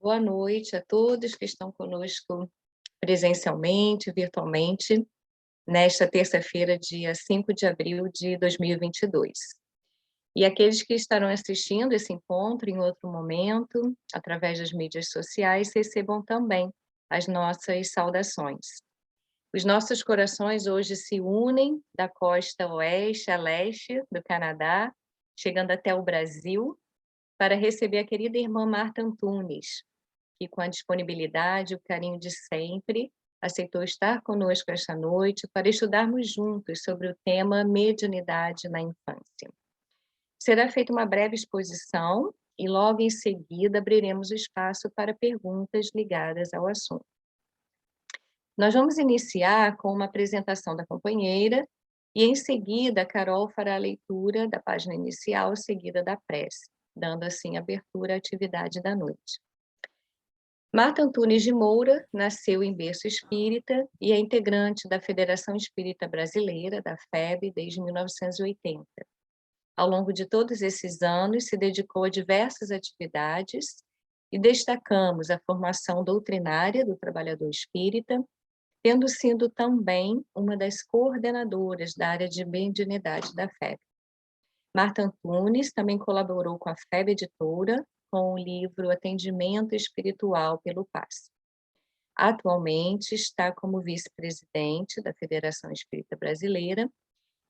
Boa noite a todos que estão conosco presencialmente, virtualmente, nesta terça-feira, dia 5 de abril de 2022. E aqueles que estarão assistindo esse encontro em outro momento, através das mídias sociais, recebam também as nossas saudações. Os nossos corações hoje se unem da costa oeste a leste do Canadá, chegando até o Brasil, para receber a querida irmã Marta Antunes, que com a disponibilidade e o carinho de sempre, aceitou estar conosco esta noite para estudarmos juntos sobre o tema mediunidade na infância. Será feita uma breve exposição e logo em seguida abriremos o espaço para perguntas ligadas ao assunto. Nós vamos iniciar com uma apresentação da companheira e em seguida a Carol fará a leitura da página inicial seguida da prece, dando assim abertura à atividade da noite. Marta Antunes de Moura nasceu em berço espírita e é integrante da Federação Espírita Brasileira, da FEB, desde 1980. Ao longo de todos esses anos, se dedicou a diversas atividades e destacamos a formação doutrinária do trabalhador espírita, tendo sido também uma das coordenadoras da área de mediunidade da FEB. Marta Antunes também colaborou com a FEB Editora, com o livro Atendimento Espiritual pelo Passe. Atualmente está como vice-presidente da Federação Espírita Brasileira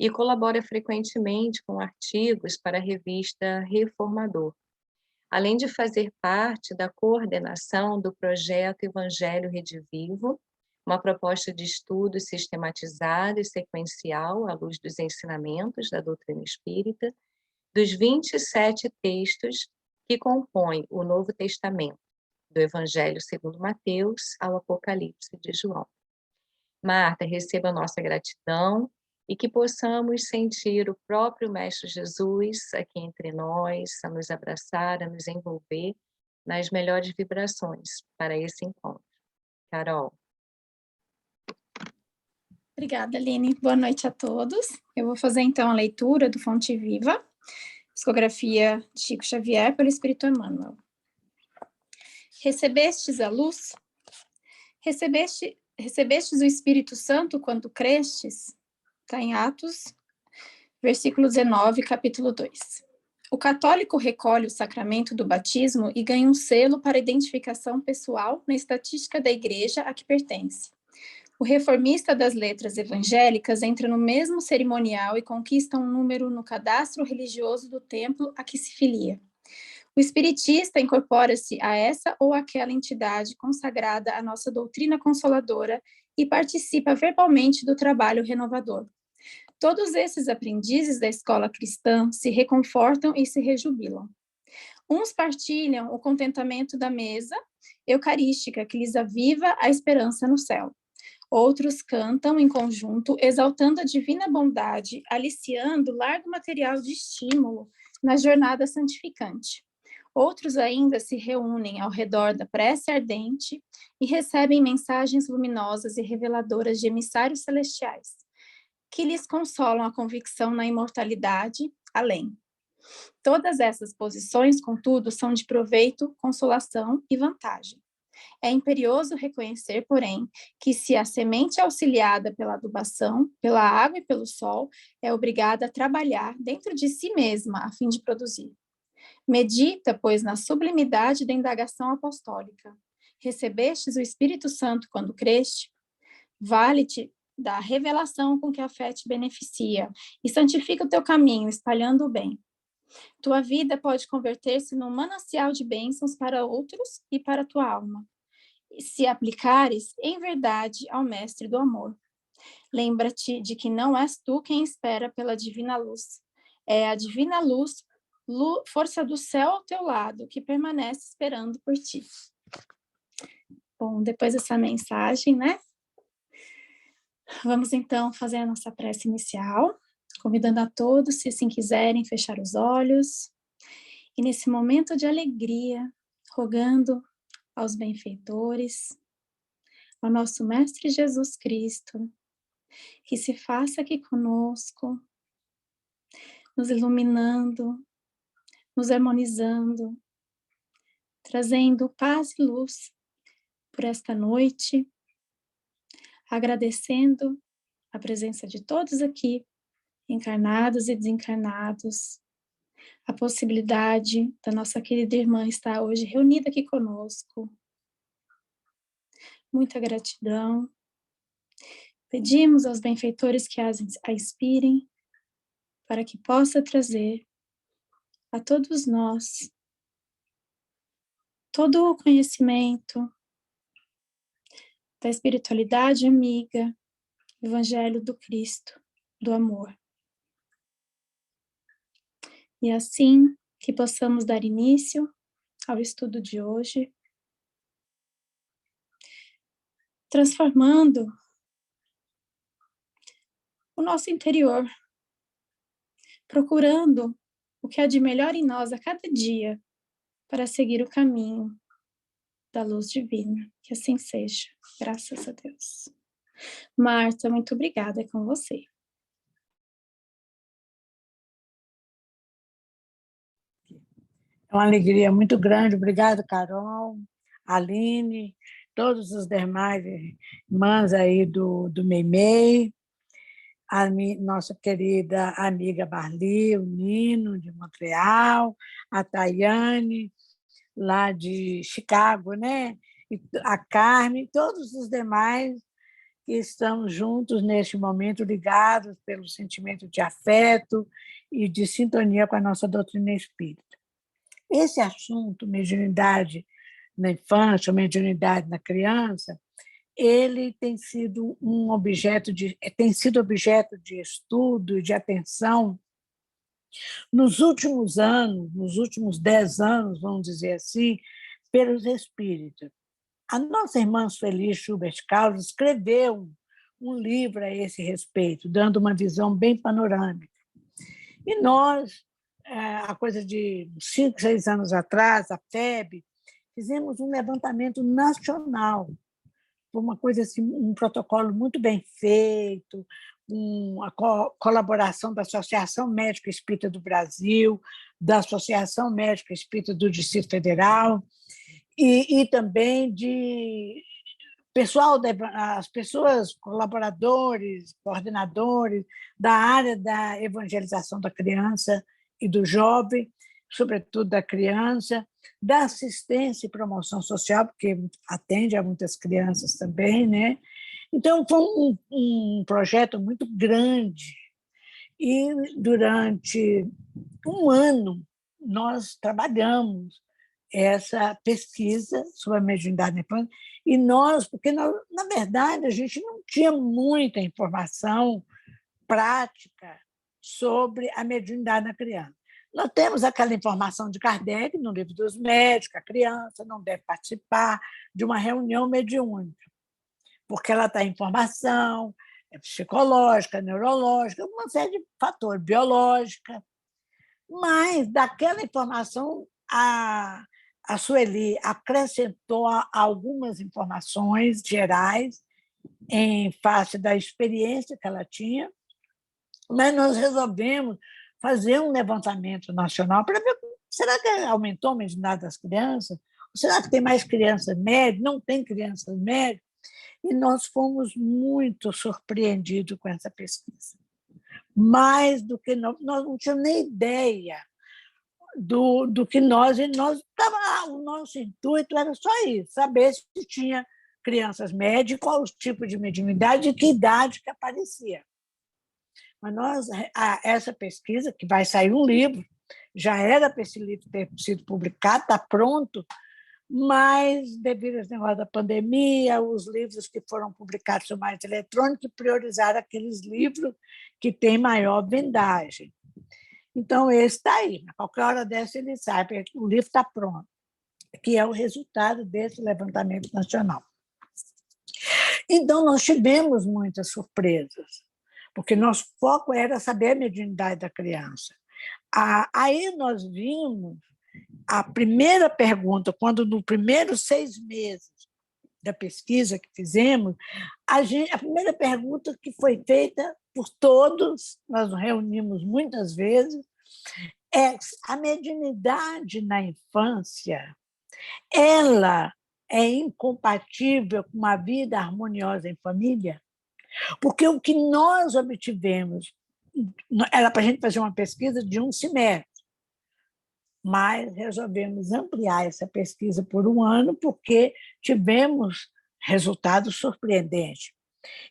e colabora frequentemente com artigos para a revista Reformador, além de fazer parte da coordenação do projeto Evangelho Redivivo, uma proposta de estudo sistematizado e sequencial à luz dos ensinamentos da doutrina espírita, dos 27 textos que compõem o Novo Testamento, do Evangelho segundo Mateus ao Apocalipse de João. Marta, receba a nossa gratidão e que possamos sentir o próprio Mestre Jesus aqui entre nós, a nos abraçar, a nos envolver nas melhores vibrações para esse encontro. Carol. Obrigada, Aline. Boa noite a todos. Eu vou fazer, então, a leitura do Fonte Viva, psicografia de Chico Xavier pelo Espírito Emmanuel. Recebestes a luz? Recebestes o Espírito Santo quando crestes? Está em Atos, versículo 19, capítulo 2. O católico recolhe o sacramento do batismo e ganha um selo para identificação pessoal na estatística da igreja a que pertence. O reformista das letras evangélicas entra no mesmo cerimonial e conquista um número no cadastro religioso do templo a que se filia. O espiritista incorpora-se a essa ou aquela entidade consagrada à nossa doutrina consoladora e participa verbalmente do trabalho renovador. Todos esses aprendizes da escola cristã se reconfortam e se rejubilam. Uns partilham o contentamento da mesa eucarística que lhes aviva a esperança no céu. Outros cantam em conjunto, exaltando a divina bondade, aliciando largo material de estímulo na jornada santificante. Outros ainda se reúnem ao redor da prece ardente e recebem mensagens luminosas e reveladoras de emissários celestiais, que lhes consolam a convicção na imortalidade além. Todas essas posições, contudo, são de proveito, consolação e vantagem. É imperioso reconhecer, porém, que se a semente auxiliada pela adubação, pela água e pelo sol, é obrigada a trabalhar dentro de si mesma a fim de produzir. Medita, pois, na sublimidade da indagação apostólica. Recebestes o Espírito Santo quando creste? Vale-te da revelação com que a fé te beneficia e santifica o teu caminho, espalhando o bem. Tua vida pode converter-se num manancial de bênçãos para outros e para a tua alma, se aplicares em verdade ao Mestre do amor. Lembra-te de que não és tu quem espera pela divina luz. É a divina luz, força do céu ao teu lado, que permanece esperando por ti. Bom, depois dessa mensagem, né? Vamos então fazer a nossa prece inicial, convidando a todos, se assim quiserem, fechar os olhos. E nesse momento de alegria, rogando aos benfeitores, ao nosso Mestre Jesus Cristo, que se faça aqui conosco, nos iluminando, nos harmonizando, trazendo paz e luz por esta noite, agradecendo a presença de todos aqui, encarnados e desencarnados, a possibilidade da nossa querida irmã estar hoje reunida aqui conosco. Muita gratidão. Pedimos aos benfeitores que a inspirem, para que possa trazer a todos nós todo o conhecimento da espiritualidade amiga, Evangelho do Cristo, do amor. E assim que possamos dar início ao estudo de hoje, transformando o nosso interior, procurando o que há de melhor em nós a cada dia para seguir o caminho da luz divina. Que assim seja, graças a Deus. Marta, muito obrigada, é com você. É uma alegria muito grande. Obrigada, Carol, Aline, todos os demais irmãs aí do Meimei, nossa querida amiga Barli, o Nino, de Montreal, a Tayane, lá de Chicago, né? E a Carmen, todos os demais que estamos juntos neste momento, ligados pelo sentimento de afeto e de sintonia com a nossa doutrina espírita. Esse assunto, mediunidade na infância, mediunidade na criança, ele tem sido objeto de estudo e de atenção nos últimos anos, nos últimos 10 anos, vamos dizer assim, pelos espíritos. A nossa irmã Sueli Schubert Carlos escreveu um livro a esse respeito, dando uma visão bem panorâmica. E nós, a coisa de 5, 6 anos atrás, a FEB, fizemos um levantamento nacional, uma coisa assim, um protocolo muito bem feito, a colaboração da Associação Médica Espírita do Brasil, da Associação Médica Espírita do Distrito Federal, e também de pessoal, as pessoas, colaboradores, coordenadores da área da evangelização da criança e do jovem, sobretudo da criança, da assistência e promoção social, porque atende a muitas crianças também, né? Então, foi um projeto muito grande. E, durante um ano, nós trabalhamos essa pesquisa sobre a mediunidade na infância, e porque, na verdade, a gente não tinha muita informação prática sobre a mediunidade na criança. Nós temos aquela informação de Kardec, no Livro dos Médicos, a criança não deve participar de uma reunião mediúnica, porque ela está em formação psicológica, neurológica, uma série de fatores, biológica. Mas, daquela informação, a Sueli acrescentou algumas informações gerais em face da experiência que ela tinha, mas nós resolvemos fazer um levantamento nacional para ver, será que aumentou a mediunidade das crianças? Ou será que tem mais crianças médias? Não tem crianças médias? E nós fomos muito surpreendidos com essa pesquisa. Mais do que nós não tínhamos nem ideia do que nós o nosso intuito era só isso, saber se tinha crianças médias, qual o tipo de mediunidade e que idade que aparecia. Mas essa pesquisa, que vai sair um livro, já era para esse livro ter sido publicado, está pronto, mas, devido ao negócio da pandemia, os livros que foram publicados são mais eletrônicos e priorizaram aqueles livros que têm maior vendagem. Então, esse está aí. A qualquer hora dessa ele sai, porque o livro está pronto, que é o resultado desse levantamento nacional. Então, nós tivemos muitas surpresas, porque nosso foco era saber a mediunidade da criança. Aí nós vimos a primeira pergunta, quando no primeiros 6 meses da pesquisa que fizemos, a primeira pergunta que foi feita por todos, nós nos reunimos muitas vezes, é: a mediunidade na infância ela é incompatível com uma vida harmoniosa em família? Porque o que nós obtivemos era para a gente fazer uma pesquisa de um semestre, mas resolvemos ampliar essa pesquisa por um ano porque tivemos resultados surpreendentes.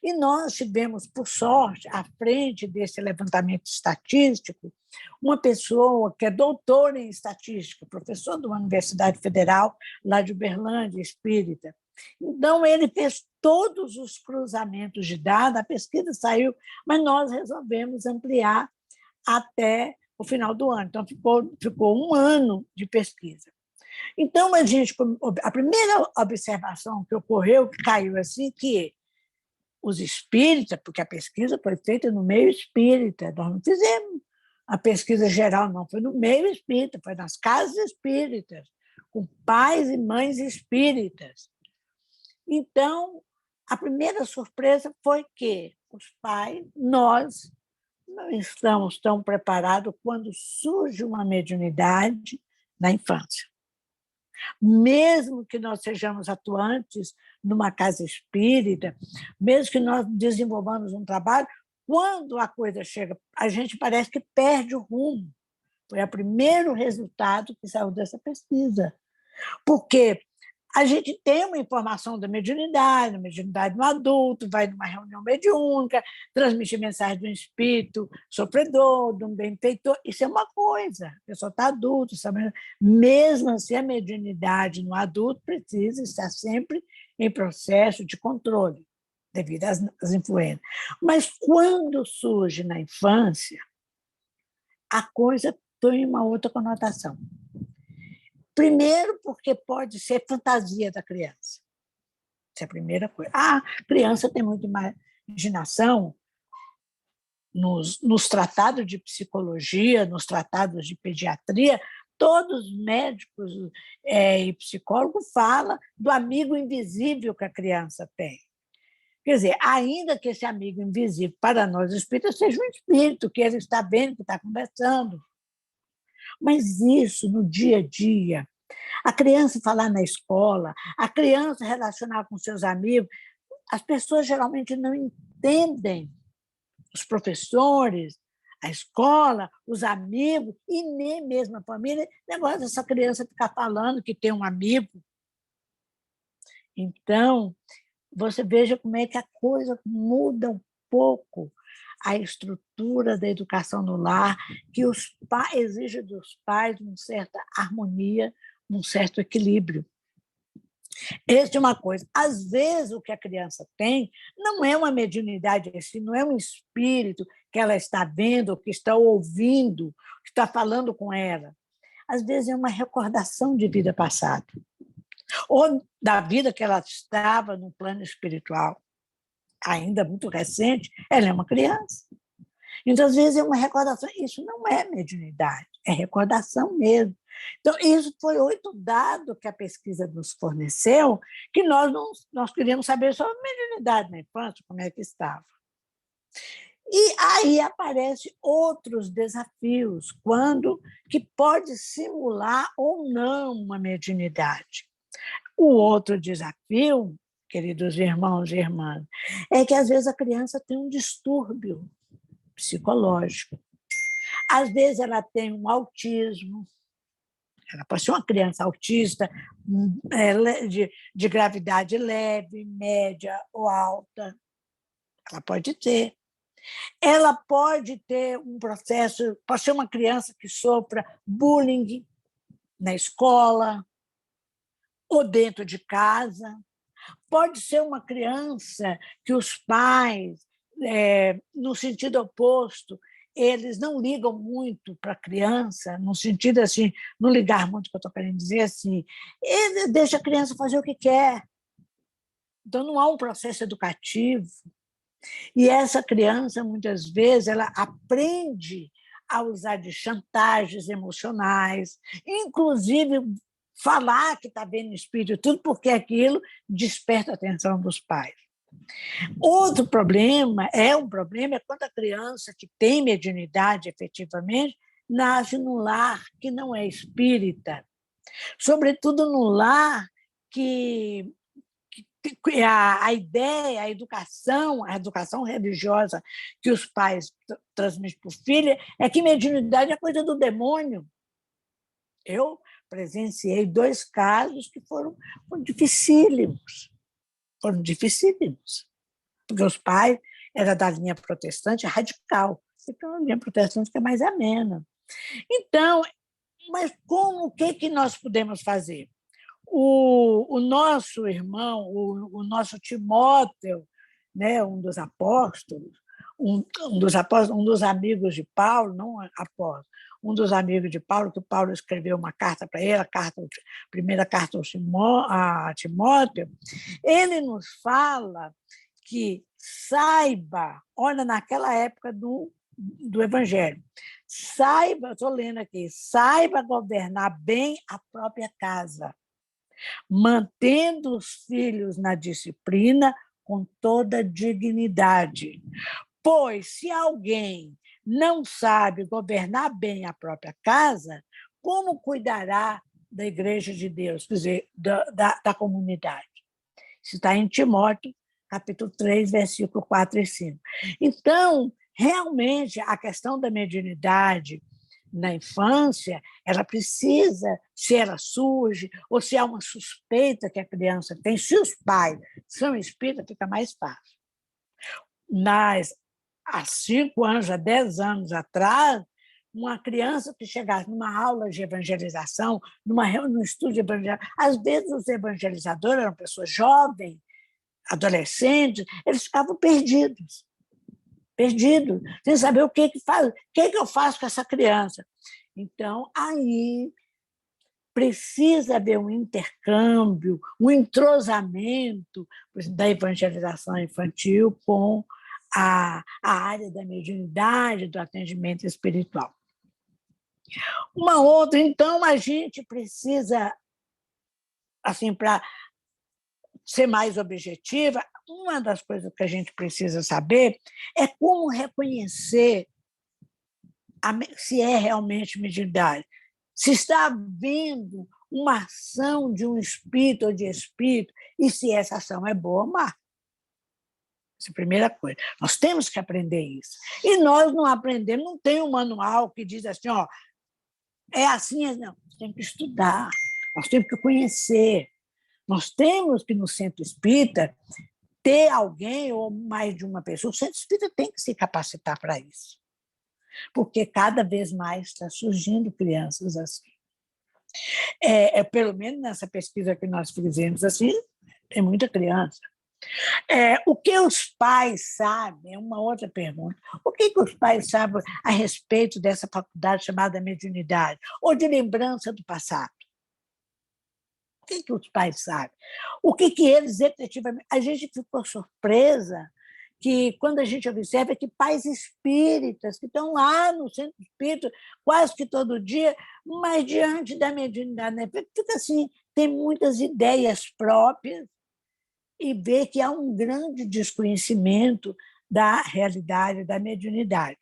E nós tivemos, por sorte, à frente desse levantamento estatístico, uma pessoa que é doutora em estatística, professor de uma Universidade Federal, lá de Uberlândia, espírita. Então, ele fez todos os cruzamentos de dados, a pesquisa saiu, mas nós resolvemos ampliar até o final do ano. Então, ficou um ano de pesquisa. Então, a primeira observação que ocorreu, que caiu assim, que os espíritas, porque a pesquisa foi feita no meio espírita, nós não fizemos a pesquisa geral, não, foi no meio espírita, foi nas casas espíritas, com pais e mães espíritas. Então, a primeira surpresa foi que os pais, nós, não estamos tão preparados quando surge uma mediunidade na infância. Mesmo que nós sejamos atuantes numa casa espírita, mesmo que nós desenvolvamos um trabalho, quando a coisa chega, a gente parece que perde o rumo. Foi o primeiro resultado que saiu dessa pesquisa. Porque a gente tem uma informação da mediunidade no adulto, vai numa reunião mediúnica, transmite mensagem de um espírito sofredor, de um benfeitor, isso é uma coisa, a pessoa está adulta, sabe? Mesmo assim, a mediunidade no adulto precisa estar sempre em processo de controle, devido às influências. Mas quando surge na infância, a coisa tem uma outra conotação. Primeiro, porque pode ser fantasia da criança. Essa é a primeira coisa. A criança tem muita imaginação. Nos tratados de psicologia, nos tratados de pediatria, todos os médicos e psicólogos falam do amigo invisível que a criança tem. Quer dizer, ainda que esse amigo invisível para nós espíritas seja um espírito, que ele está vendo, que está conversando. Mas isso, no dia a dia, a criança falar na escola, a criança relacionar com seus amigos, as pessoas geralmente não entendem. Os professores, a escola, os amigos, e nem mesmo a família, negócio dessa criança ficar falando que tem um amigo. Então, você veja como é que a coisa muda um pouco a estrutura da educação no lar, que os pais exige dos pais uma certa harmonia, um certo equilíbrio. Essa é uma coisa. Às vezes, o que a criança tem não é uma mediunidade assim, não é um espírito que ela está vendo, que está ouvindo, que está falando com ela. Às vezes, é uma recordação de vida passada, ou da vida que ela estava no plano espiritual. Ainda muito recente, ela é uma criança. Então, às vezes, é uma recordação. Isso não é mediunidade, é recordação mesmo. Então, isso foi outro dado que a pesquisa nos forneceu, que nós queríamos saber sobre a mediunidade na infância, como é que estava. E aí aparecem outros desafios, que pode simular ou não uma mediunidade. O outro desafio, queridos irmãos e irmãs, é que, às vezes, a criança tem um distúrbio psicológico. Às vezes, ela tem um autismo. Ela pode ser uma criança autista de gravidade leve, média ou alta. Ela pode ter. Ela pode ter um processo, pode ser uma criança que sofra bullying na escola ou dentro de casa. Pode ser uma criança que os pais, no sentido oposto, eles não ligam muito para a criança, no sentido assim, não ligar muito, que eu estou querendo dizer assim, ele deixa a criança fazer o que quer. Então, não há um processo educativo. E essa criança, muitas vezes, ela aprende a usar de chantagens emocionais, inclusive falar que está vendo espírito, tudo porque aquilo desperta a atenção dos pais. Outro problema é quando a criança que tem mediunidade efetivamente nasce num lar que não é espírita. Sobretudo no lar que a ideia, a educação religiosa que os pais transmitem para o filho é que mediunidade é coisa do demônio. Eu presenciei 2 casos que foram dificílimos. Foram dificílimos. Porque os pais eram da linha protestante radical. Então, a linha protestante é mais amena. Então, mas o que nós podemos fazer? O nosso irmão, o nosso Timóteo, né, um dos apóstolos, um dos amigos de Paulo, não apóstolo, um dos amigos de Paulo, que Paulo escreveu uma carta para ele, a primeira carta a Timóteo, ele nos fala que saiba, olha, naquela época do Evangelho, saiba, estou lendo aqui, saiba governar bem a própria casa, mantendo os filhos na disciplina com toda dignidade. Pois, se alguém não sabe governar bem a própria casa, como cuidará da Igreja de Deus, quer dizer, da comunidade? Isso está em Timóteo, capítulo 3, versículo 4 e 5. Então, realmente, a questão da mediunidade na infância, ela precisa, se ela surge, ou se há uma suspeita que a criança tem, se os pais são espíritas, fica mais fácil. Mas, há 5 anos, há 10 anos atrás, uma criança que chegasse numa aula de evangelização, num estudo de evangelização, às vezes os evangelizadores eram pessoas jovens, adolescentes, eles ficavam perdidos, sem saber o que faz, o que eu faço com essa criança. Então, aí precisa haver um intercâmbio, um entrosamento da evangelização infantil com a área da mediunidade, do atendimento espiritual. Uma outra, então, a gente precisa, assim, para ser mais objetiva, uma das coisas que a gente precisa saber é como reconhecer se é realmente mediunidade, se está havendo uma ação de um espírito ou de espírito, e se essa ação é boa ou má. Essa é a primeira coisa. Nós temos que aprender isso. E nós não aprendemos, não tem um manual que diz assim, ó, é assim, não. Nós temos que estudar, nós temos que conhecer. Nós temos que, no centro espírita, ter alguém ou mais de uma pessoa. O centro espírita tem que se capacitar para isso, porque cada vez mais está surgindo crianças assim. Pelo menos nessa pesquisa que nós fizemos, assim, tem muita criança. O que os pais sabem, é uma outra pergunta. O que os pais sabem a respeito dessa faculdade chamada mediunidade, ou de lembrança do passado? O que os pais sabem? O que eles efetivamente... A gente ficou surpresa que, quando a gente observa que pais espíritas, que estão lá no centro espírita quase que todo dia, mas diante da mediunidade, né? Fica assim, tem muitas ideias próprias e vê que há um grande desconhecimento da realidade da mediunidade.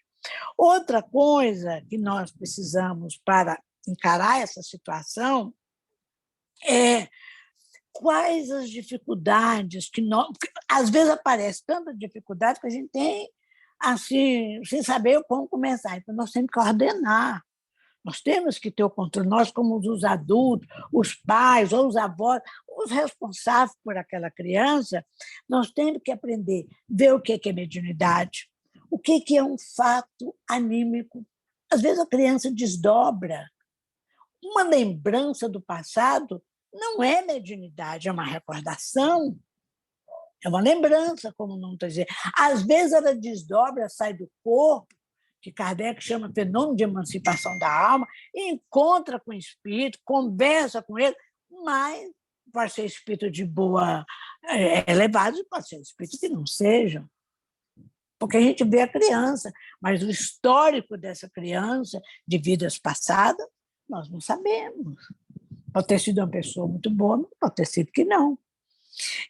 Outra coisa que nós precisamos para encarar essa situação é quais as dificuldades que nós... Às vezes aparece tanta dificuldade que a gente tem, assim, sem saber como começar. Então, nós temos que ordenar. Nós temos que ter o controle, nós como os adultos, os pais ou os avós, os responsáveis por aquela criança, nós temos que aprender, ver o que é mediunidade, o que é um fato anímico. Às vezes a criança desdobra. Uma lembrança do passado não é mediunidade, é uma recordação, é uma lembrança, como não estou dizendo. Às vezes ela desdobra, sai do corpo, que Kardec chama fenômeno de emancipação da alma, e encontra com o espírito, conversa com ele, mas pode ser espírito de boa elevado, pode ser espírito que não sejam. Porque a gente vê a criança, mas o histórico dessa criança, de vidas passadas, nós não sabemos. Pode ter sido uma pessoa muito boa, mas pode ter sido que não.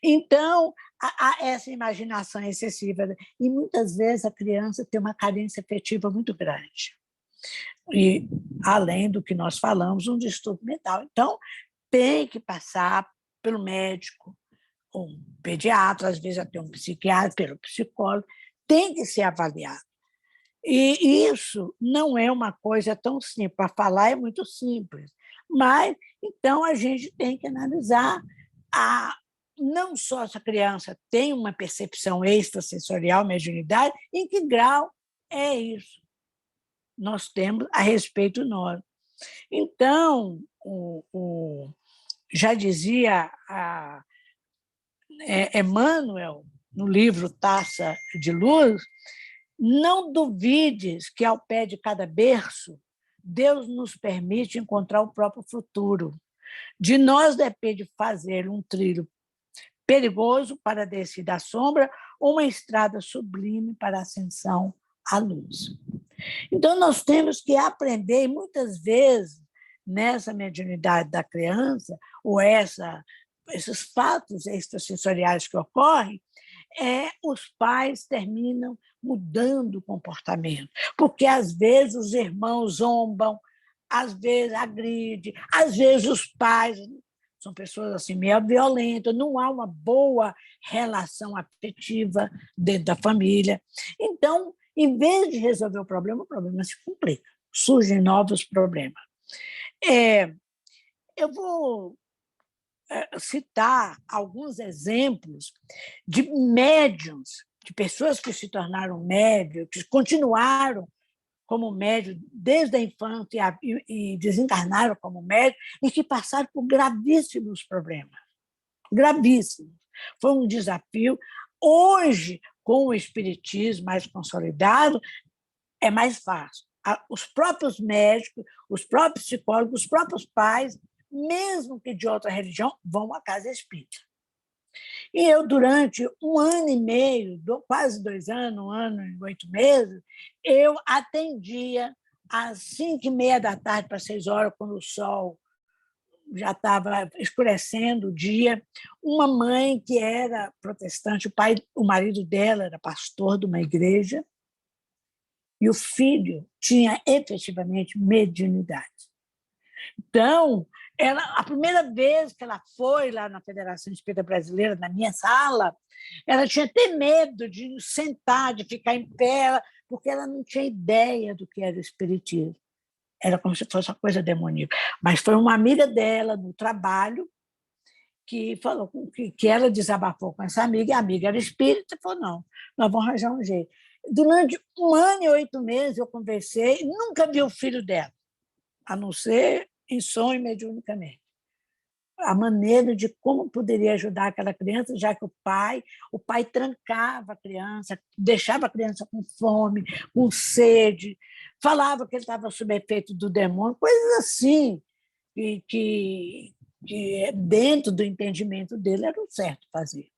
Então, há essa imaginação excessiva. E muitas vezes a criança tem uma carência afetiva muito grande. e além do que nós falamos, um distúrbio mental. Então, tem que passar pelo médico, um pediatra, às vezes até um psiquiatra, pelo psicólogo, tem que ser avaliado. E isso não é uma coisa tão simples. Para falar é muito simples, mas então a gente tem que analisar não só essa criança tem uma percepção extrasensorial, mediunidade, em que grau é isso nós temos a respeito nós. Então, já dizia Emmanuel, no livro Taça de Luz, não duvides que, ao pé de cada berço, Deus nos permite encontrar o próprio futuro. De nós depende fazer um trilho perigoso para a descida à sombra ou uma estrada sublime para a ascensão à luz. Então, nós temos que aprender, e muitas vezes, nessa mediunidade da criança, ou esses fatos extrasensoriais que ocorrem, os pais terminam mudando o comportamento, porque às vezes os irmãos zombam, às vezes agridem, às vezes os pais são pessoas assim meio violentas, não há uma boa relação afetiva dentro da família. Então, em vez de resolver o problema se complica, surgem novos problemas. Eu vou citar alguns exemplos de médiuns, de pessoas que se tornaram médiuns, que continuaram como médium desde a infância e desencarnaram como médium, e que passaram por gravíssimos problemas. Gravíssimos. Foi um desafio. Hoje, com o espiritismo mais consolidado, é mais fácil. Os próprios médicos, os próprios psicólogos, os próprios pais, mesmo que de outra religião, vão à casa espírita. E eu, durante 1 ano e meio, quase 2 anos, 1 ano e 8 meses, eu atendia às 5h30 da tarde para 6 horas, quando o sol já estava escurecendo o dia, uma mãe que era protestante, o marido dela era pastor de uma igreja, e o filho tinha efetivamente mediunidade. Então, a primeira vez que ela foi lá na Federação Espírita Brasileira, na minha sala, ela tinha até medo de sentar, de ficar em pé, porque ela não tinha ideia do que era o espiritismo. Era como se fosse uma coisa demoníaca. Mas foi uma amiga dela, no trabalho, que falou que ela desabafou com essa amiga, e a amiga era espírita, e falou, não, nós vamos arranjar um jeito. Durante 1 ano e 8 meses eu conversei, nunca vi o filho dela, a não ser em sonho mediunicamente. A maneira de como poderia ajudar aquela criança, já que o pai trancava a criança, deixava a criança com fome, com sede, falava que ele estava sob efeito do demônio, coisas assim, que dentro do entendimento dele era o certo fazer.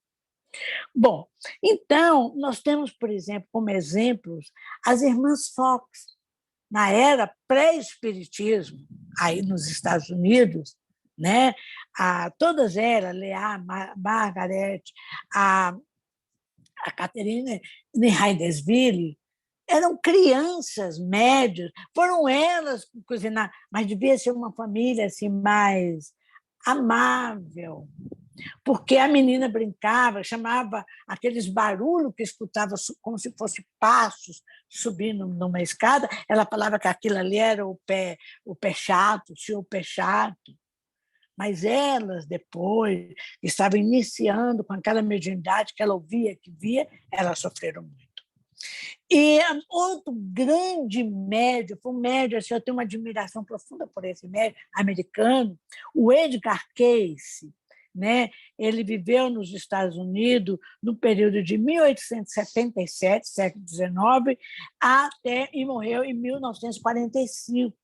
Bom, então, nós temos, por exemplo, como exemplos, as irmãs Fox, na era pré-espiritismo, aí nos Estados Unidos, né? Todas elas, Leah, Margaret, a Catherine Hindesville, eram crianças médias, foram elas que cozinharam, mas devia ser uma família assim, mais amável, porque a menina brincava, chamava aqueles barulhos que escutava como se fossem passos subindo numa escada, ela falava que aquilo ali era o pé chato, o senhor pé chato. Mas elas, depois, estavam iniciando com aquela mediunidade que ela ouvia, que via, elas sofreram muito. E outro grande médium, foi um médium, assim, eu tenho uma admiração profunda por esse médium americano, o Edgar Cayce, né? Ele viveu nos Estados Unidos no período de 1877, século XIX, e morreu em 1945.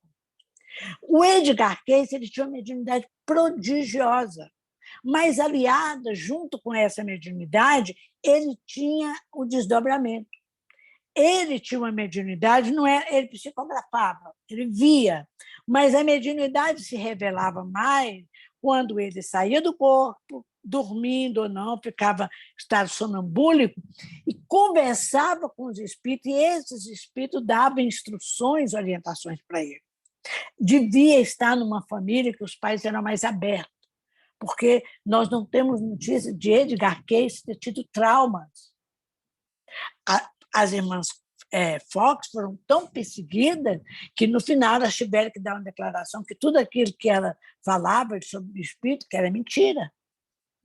O Edgar Cayce ele tinha uma mediunidade prodigiosa, mas aliada, junto com essa mediunidade, ele tinha o desdobramento. Ele tinha uma mediunidade, não era, ele psicografava, ele via, mas a mediunidade se revelava mais quando ele saía do corpo, dormindo ou não, ficava em estado sonambúlico, e conversava com os espíritos, e esses espíritos davam instruções, orientações para ele. Devia estar numa família que os pais eram mais abertos, porque nós não temos notícia de Edgar Cayce ter tido traumas. As irmãs Fox foram tão perseguidas que, no final, elas tiveram que dar uma declaração que tudo aquilo que ela falava sobre o espírito que era mentira,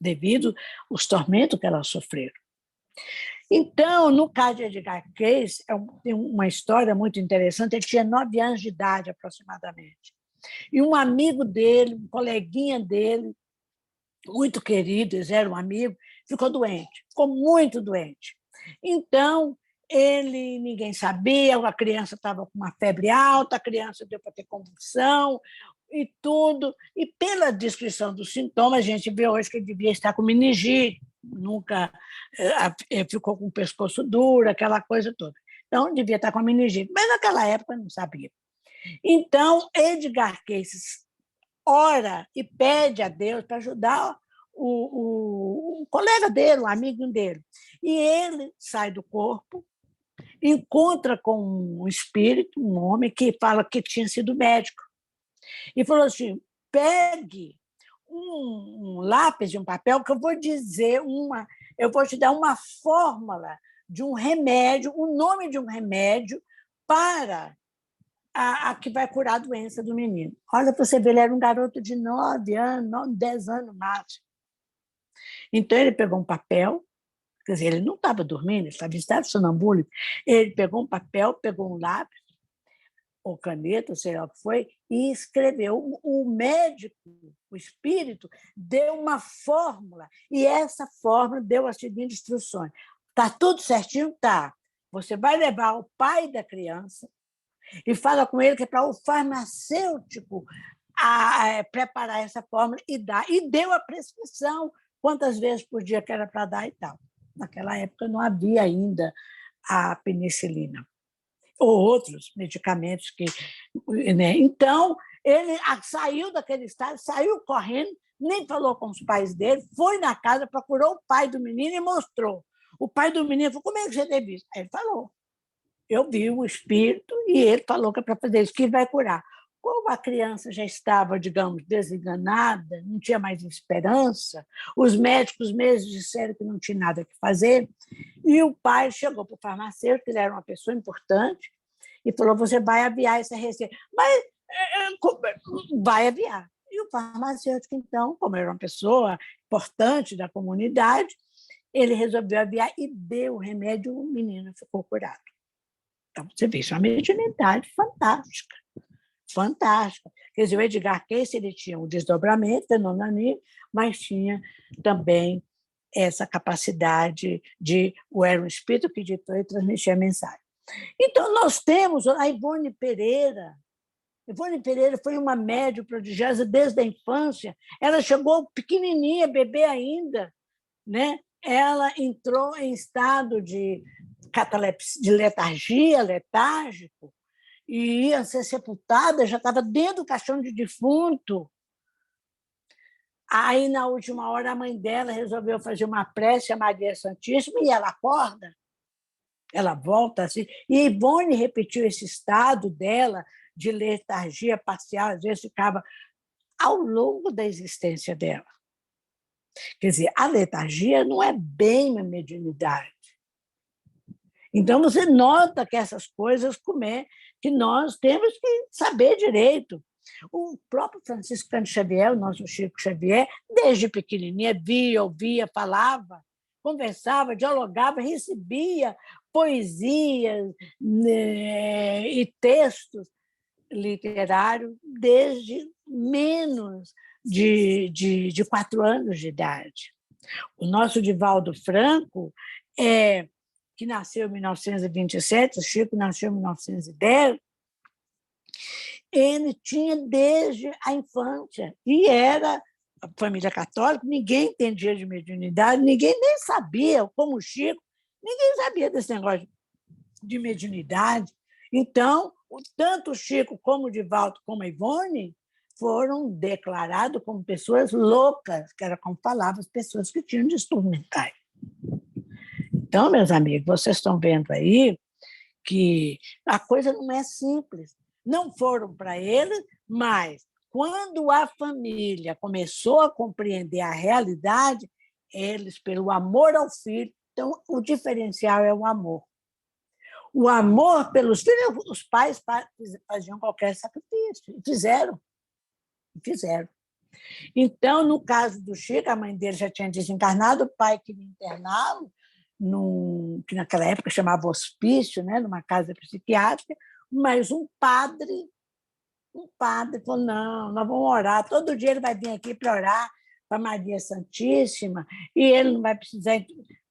devido aos tormentos que elas sofreram. Então, no caso de Edgar Cayce, tem uma história muito interessante. Ele tinha 9 anos de idade, aproximadamente. E um amigo dele, um coleguinha dele, muito querido, eles eram amigos, ficou doente, ficou muito doente. Então, ninguém sabia, a criança estava com uma febre alta, a criança deu para ter convulsão e tudo. E pela descrição dos sintomas, a gente vê hoje que ele devia estar com meningite, nunca ficou com o pescoço duro, aquela coisa toda. Então, devia estar com a meningite, mas naquela época não sabia. Então, Edgar Cayce ora e pede a Deus para ajudar o colega dele, o amigo dele. E ele sai do corpo, encontra com um espírito, um homem que fala que tinha sido médico. E falou assim: pegue um lápis e um papel, que eu vou te dar uma fórmula de um remédio, o nome de um remédio para a que vai curar a doença do menino. Olha, para você ver, ele era um garoto de 9 anos, 10 anos máximo. Então, ele pegou um papel, quer dizer, ele não estava dormindo, ele estava em estado sonambúlico. Ele pegou um papel, pegou um lápis, ou caneta, sei lá o que foi, e escreveu. O médico, o espírito, deu uma fórmula, e essa fórmula deu as seguintes instruções. Está tudo certinho? Tá. Você vai levar o pai da criança e fala com ele que é para o farmacêutico preparar essa fórmula e dar. E deu a prescrição, quantas vezes por dia que era para dar e tal. Naquela época não havia ainda a penicilina ou outros medicamentos que, né? Então, ele saiu daquele estado, saiu correndo, nem falou com os pais dele, foi na casa, procurou o pai do menino e mostrou. O pai do menino falou: como é que você teve isso? Aí ele falou: eu vi o espírito e ele falou que é para fazer isso, que vai curar. Como a criança já estava, digamos, desenganada, não tinha mais esperança, os médicos mesmo disseram que não tinha nada que fazer, e o pai chegou para o farmacêutico, que ele era uma pessoa importante, e falou: você vai aviar essa receita. Mas vai aviar. E o farmacêutico, então, como era uma pessoa importante da comunidade, ele resolveu aviar e deu o remédio, o menino ficou curado. Então, você vê, isso é uma mediunidade fantástica. Fantástica. Quer dizer, o Edgar Cayce, ele tinha um desdobramento, fenômeno, mas tinha também essa capacidade era um espírito que ditou e transmitia a mensagem. Então, nós temos a Ivone Pereira. Ivone Pereira foi uma médium prodigiosa desde a infância. Ela chegou pequenininha, bebê ainda, né? Ela entrou em estado de catalepsia, de letargia, letárgico, e ia ser sepultada, já estava dentro do caixão de defunto. Aí, na última hora, a mãe dela resolveu fazer uma prece a Maria Santíssima e ela acorda, ela volta assim. E Ivone repetiu esse estado dela de letargia parcial, às vezes ficava ao longo da existência dela. Quer dizer, a letargia não é bem uma mediunidade. Então, você nota que essas coisas, como é que nós temos que saber direito. O próprio Francisco Cândido Xavier, o nosso Chico Xavier, desde pequenininha, via, ouvia, falava, conversava, dialogava, recebia poesias, né, e textos literários desde menos de 4 anos de idade. O nosso Divaldo Franco, que nasceu em 1927, o Chico nasceu em 1910, ele tinha desde a infância, e era a família católica, ninguém entendia de mediunidade, ninguém nem sabia, como o Chico, ninguém sabia desse negócio de mediunidade. Então, tanto o Chico como o Divaldo, como a Ivone, foram declarados como pessoas loucas, que era como falavam as pessoas que tinham distúrbio mentais. Então, meus amigos, vocês estão vendo aí que a coisa não é simples. Não foram para ele, mas quando a família começou a compreender a realidade, eles, pelo amor ao filho, então o diferencial é o amor. O amor pelos filhos, os pais faziam qualquer sacrifício, e fizeram. Então, no caso do Chico, a mãe dele já tinha desencarnado, o pai queria interná-lo, que naquela época chamava hospício, né, numa casa psiquiátrica, mas um padre falou, não, nós vamos orar, todo dia ele vai vir aqui para orar para Maria Santíssima, e ele não vai precisar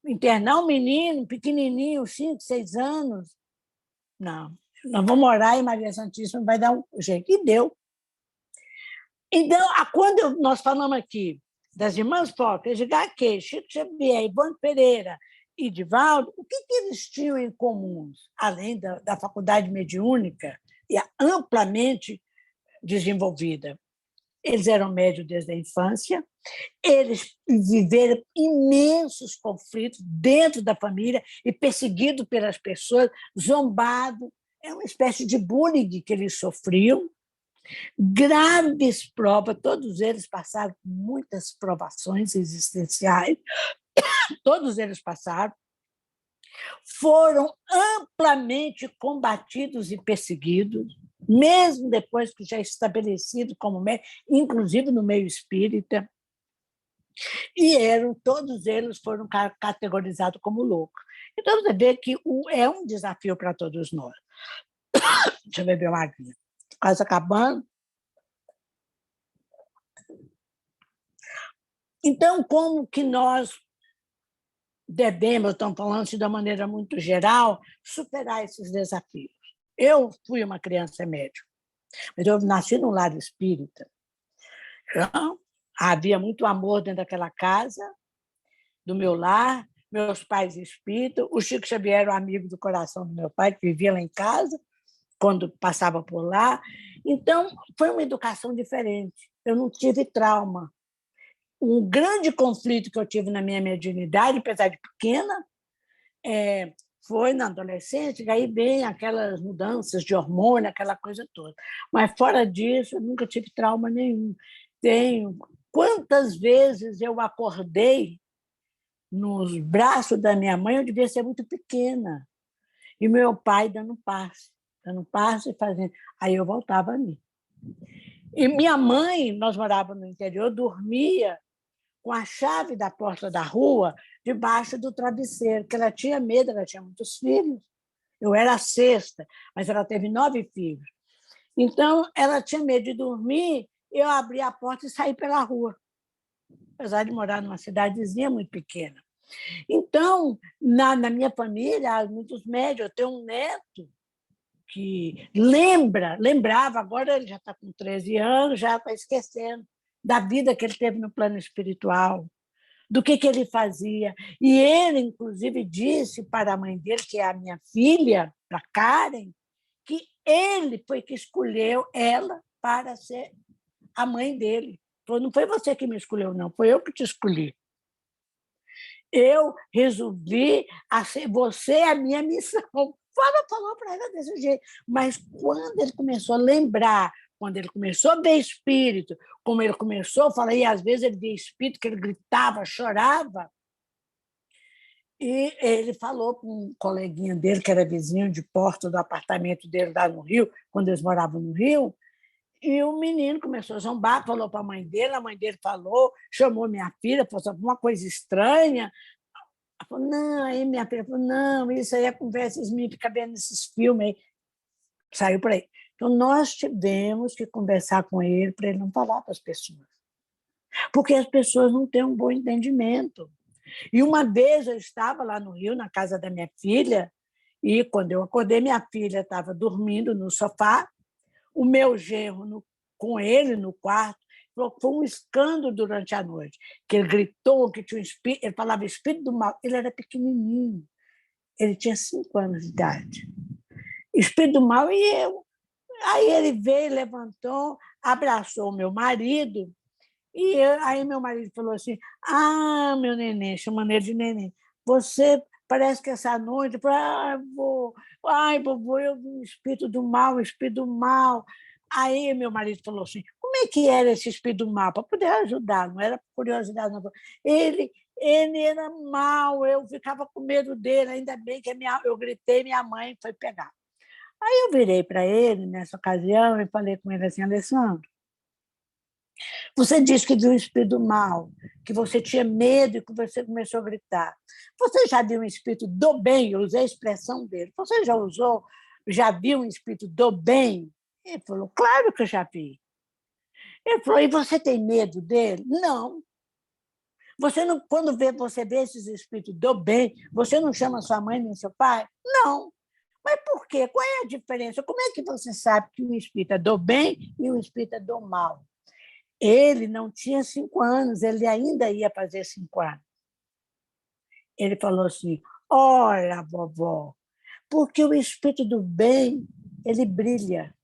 internar um menino pequenininho, 5, 6 anos. Não, nós vamos orar e Maria Santíssima vai dar um jeito. E deu. Então, quando nós falamos aqui das irmãs Focas, de Gaquet, Chico Xavier, Ivone Pereira e Divaldo, o que eles tinham em comum, além da faculdade mediúnica, e amplamente desenvolvida? Eles eram médios desde a infância, eles viveram imensos conflitos dentro da família e perseguidos pelas pessoas, zombados. É uma espécie de bullying que eles sofriam. Graves provas, todos eles passaram por muitas provações existenciais, todos eles passaram, foram amplamente combatidos e perseguidos, mesmo depois que já estabelecido como médico, inclusive no meio espírita, e todos eles foram categorizados como loucos. Então, você vê que é um desafio para todos nós. Deixa eu beber uma aguinha. Quase acabando. Então, como que nós devemos, estamos falando de uma maneira muito geral, superar esses desafios? Eu fui uma criança médium, mas eu nasci num lar espírita. Então, havia muito amor dentro daquela casa, do meu lar, meus pais espíritas. O Chico Xavier era um amigo do coração do meu pai, que vivia lá em casa, quando passava por lá. Então, foi uma educação diferente. Eu não tive trauma. Um grande conflito que eu tive na minha mediunidade, apesar de pequena, foi na adolescência, e aí vem aquelas mudanças de hormônio, aquela coisa toda. Mas, fora disso, eu nunca tive trauma nenhum. Quantas vezes eu acordei nos braços da minha mãe, eu devia ser muito pequena, e meu pai dando passe e fazendo. Aí eu voltava a mim. E minha mãe, nós morávamos no interior, dormia com a chave da porta da rua debaixo do travesseiro, porque ela tinha medo, ela tinha muitos filhos. Eu era a sexta, mas ela teve 9 filhos. Então, ela tinha medo de dormir, eu abria a porta e saí pela rua, apesar de morar numa cidadezinha muito pequena. Então, na minha família, há muitos médios. Eu tenho um neto que lembrava, agora ele já está com 13 anos, já está esquecendo da vida que ele teve no plano espiritual, do que ele fazia. E ele, inclusive, disse para a mãe dele, que é a minha filha, para Karen, que ele foi que escolheu ela para ser a mãe dele. Falou, não foi você que me escolheu, não, foi eu que te escolhi. Eu resolvi ser você a minha missão. Falou para ela desse jeito. Mas quando ele começou a lembrar, quando ele começou a ver espírito, como ele começou a falar, e às vezes ele via espírito, que ele gritava, chorava, e ele falou para um coleguinha dele, que era vizinho de porta do apartamento dele lá no Rio, quando eles moravam no Rio, e o menino começou a zombar, falou para a mãe dele falou, chamou minha filha, falou uma coisa estranha. Ela falou, não, aí minha filha falou, não, isso aí é conversa, esses meninos ficam vendo esses filmes aí. Saiu por aí. Então, nós tivemos que conversar com ele para ele não falar para as pessoas. Porque as pessoas não têm um bom entendimento. E uma vez eu estava lá no Rio, na casa da minha filha, e quando eu acordei, minha filha estava dormindo no sofá, o meu genro com ele no quarto, foi um escândalo durante a noite, que ele gritou que tinha um espírito, ele falava espírito do mal, ele era pequenininho, ele tinha 5 anos de idade. Espírito do mal, e eu Aí ele veio, levantou, abraçou o meu marido, e aí meu marido falou assim: ah, meu neném, chamando ele de neném, você parece que essa noite, eu falei, ai, vovô, eu vi um espírito do mal, um espírito do mal. Aí meu marido falou assim: como é que era esse espírito do mal? Para poder ajudar, não era por curiosidade, não. Ele, ele era mau, eu ficava com medo dele, ainda bem que eu gritei, minha mãe foi pegar. Aí eu virei para ele nessa ocasião e falei com ele assim: Alessandro, você disse que viu um espírito mal, que você tinha medo e que você começou a gritar. Você já viu um espírito do bem? Eu usei a expressão dele. Você já viu um espírito do bem? Ele falou, claro que eu já vi. Ele falou, e você tem medo dele? Não. Você não, quando você vê esses espíritos do bem, você não chama sua mãe nem seu pai? Não. Mas por quê? Qual é a diferença? Como é que você sabe que um espírito é do bem e um espírito é do mal? Ele não tinha 5 anos, ele ainda ia fazer 5 anos. Ele falou assim: olha, vovó, porque o espírito do bem, ele brilha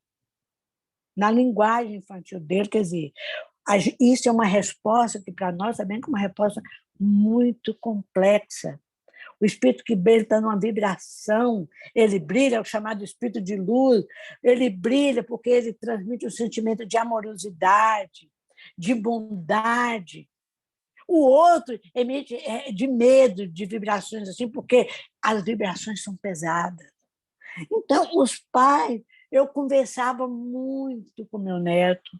na linguagem infantil dele, quer dizer, isso é uma resposta que para nós também é uma resposta muito complexa. O espírito que brilha está numa vibração, ele brilha, é o chamado espírito de luz, ele brilha porque ele transmite um sentimento de amorosidade, de bondade. O outro emite de medo, de vibrações assim, porque as vibrações são pesadas. Então, os pais, eu conversava muito com meu neto,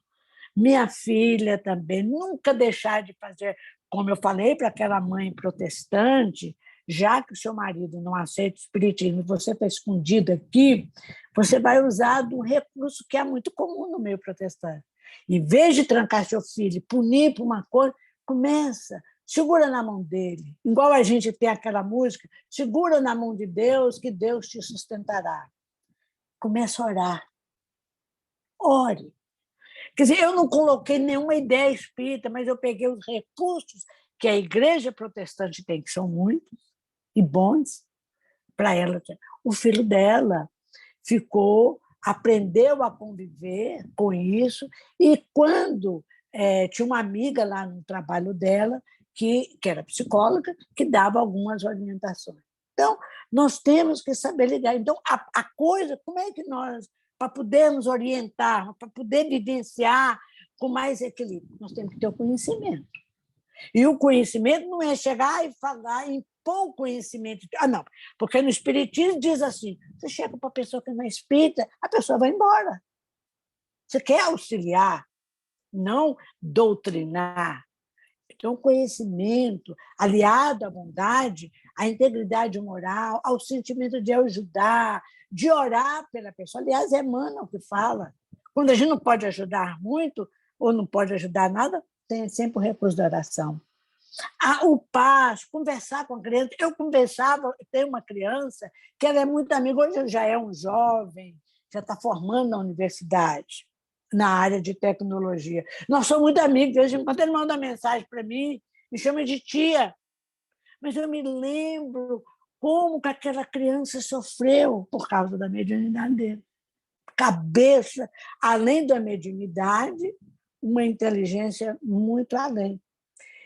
minha filha também, nunca deixar de fazer, como eu falei para aquela mãe protestante, já que o seu marido não aceita o espiritismo, você está escondido aqui, você vai usar de um recurso que é muito comum no meio protestante. Em vez de trancar seu filho, punir por uma coisa, começa, segura na mão dele. Igual a gente tem aquela música, segura na mão de Deus, que Deus te sustentará. Começa a orar. Ore. Quer dizer, eu não coloquei nenhuma ideia espírita, mas eu peguei os recursos que a igreja protestante tem, que são muitos e bons, para ela. O filho dela aprendeu a conviver com isso, e quando tinha uma amiga lá no trabalho dela, que era psicóloga, que dava algumas orientações. Então, nós temos que saber ligar. Então, a coisa, como é que nós, para podermos orientar, para poder vivenciar com mais equilíbrio, nós temos que ter o conhecimento. E o conhecimento não é chegar e falar, impor o conhecimento. Ah, não, porque no Espiritismo diz assim: você chega para a pessoa que não é espírita, a pessoa vai embora. Você quer auxiliar, não doutrinar. Então, o conhecimento, aliado à bondade, à integridade moral, ao sentimento de ajudar, de orar pela pessoa. Aliás, Emmanuel que fala. Quando a gente não pode ajudar muito, ou não pode ajudar nada, tem sempre o recurso da oração. O paz, conversar com a criança. Eu conversava, tem uma criança que ela é muito amiga, hoje já é um jovem, já está formando na universidade, na área de tecnologia. Nós somos muito amigos, de vez em quando ele manda mensagem para mim, me chama de tia, mas eu me lembro como que aquela criança sofreu por causa da mediunidade dele. Cabeça, além da mediunidade, uma inteligência muito além.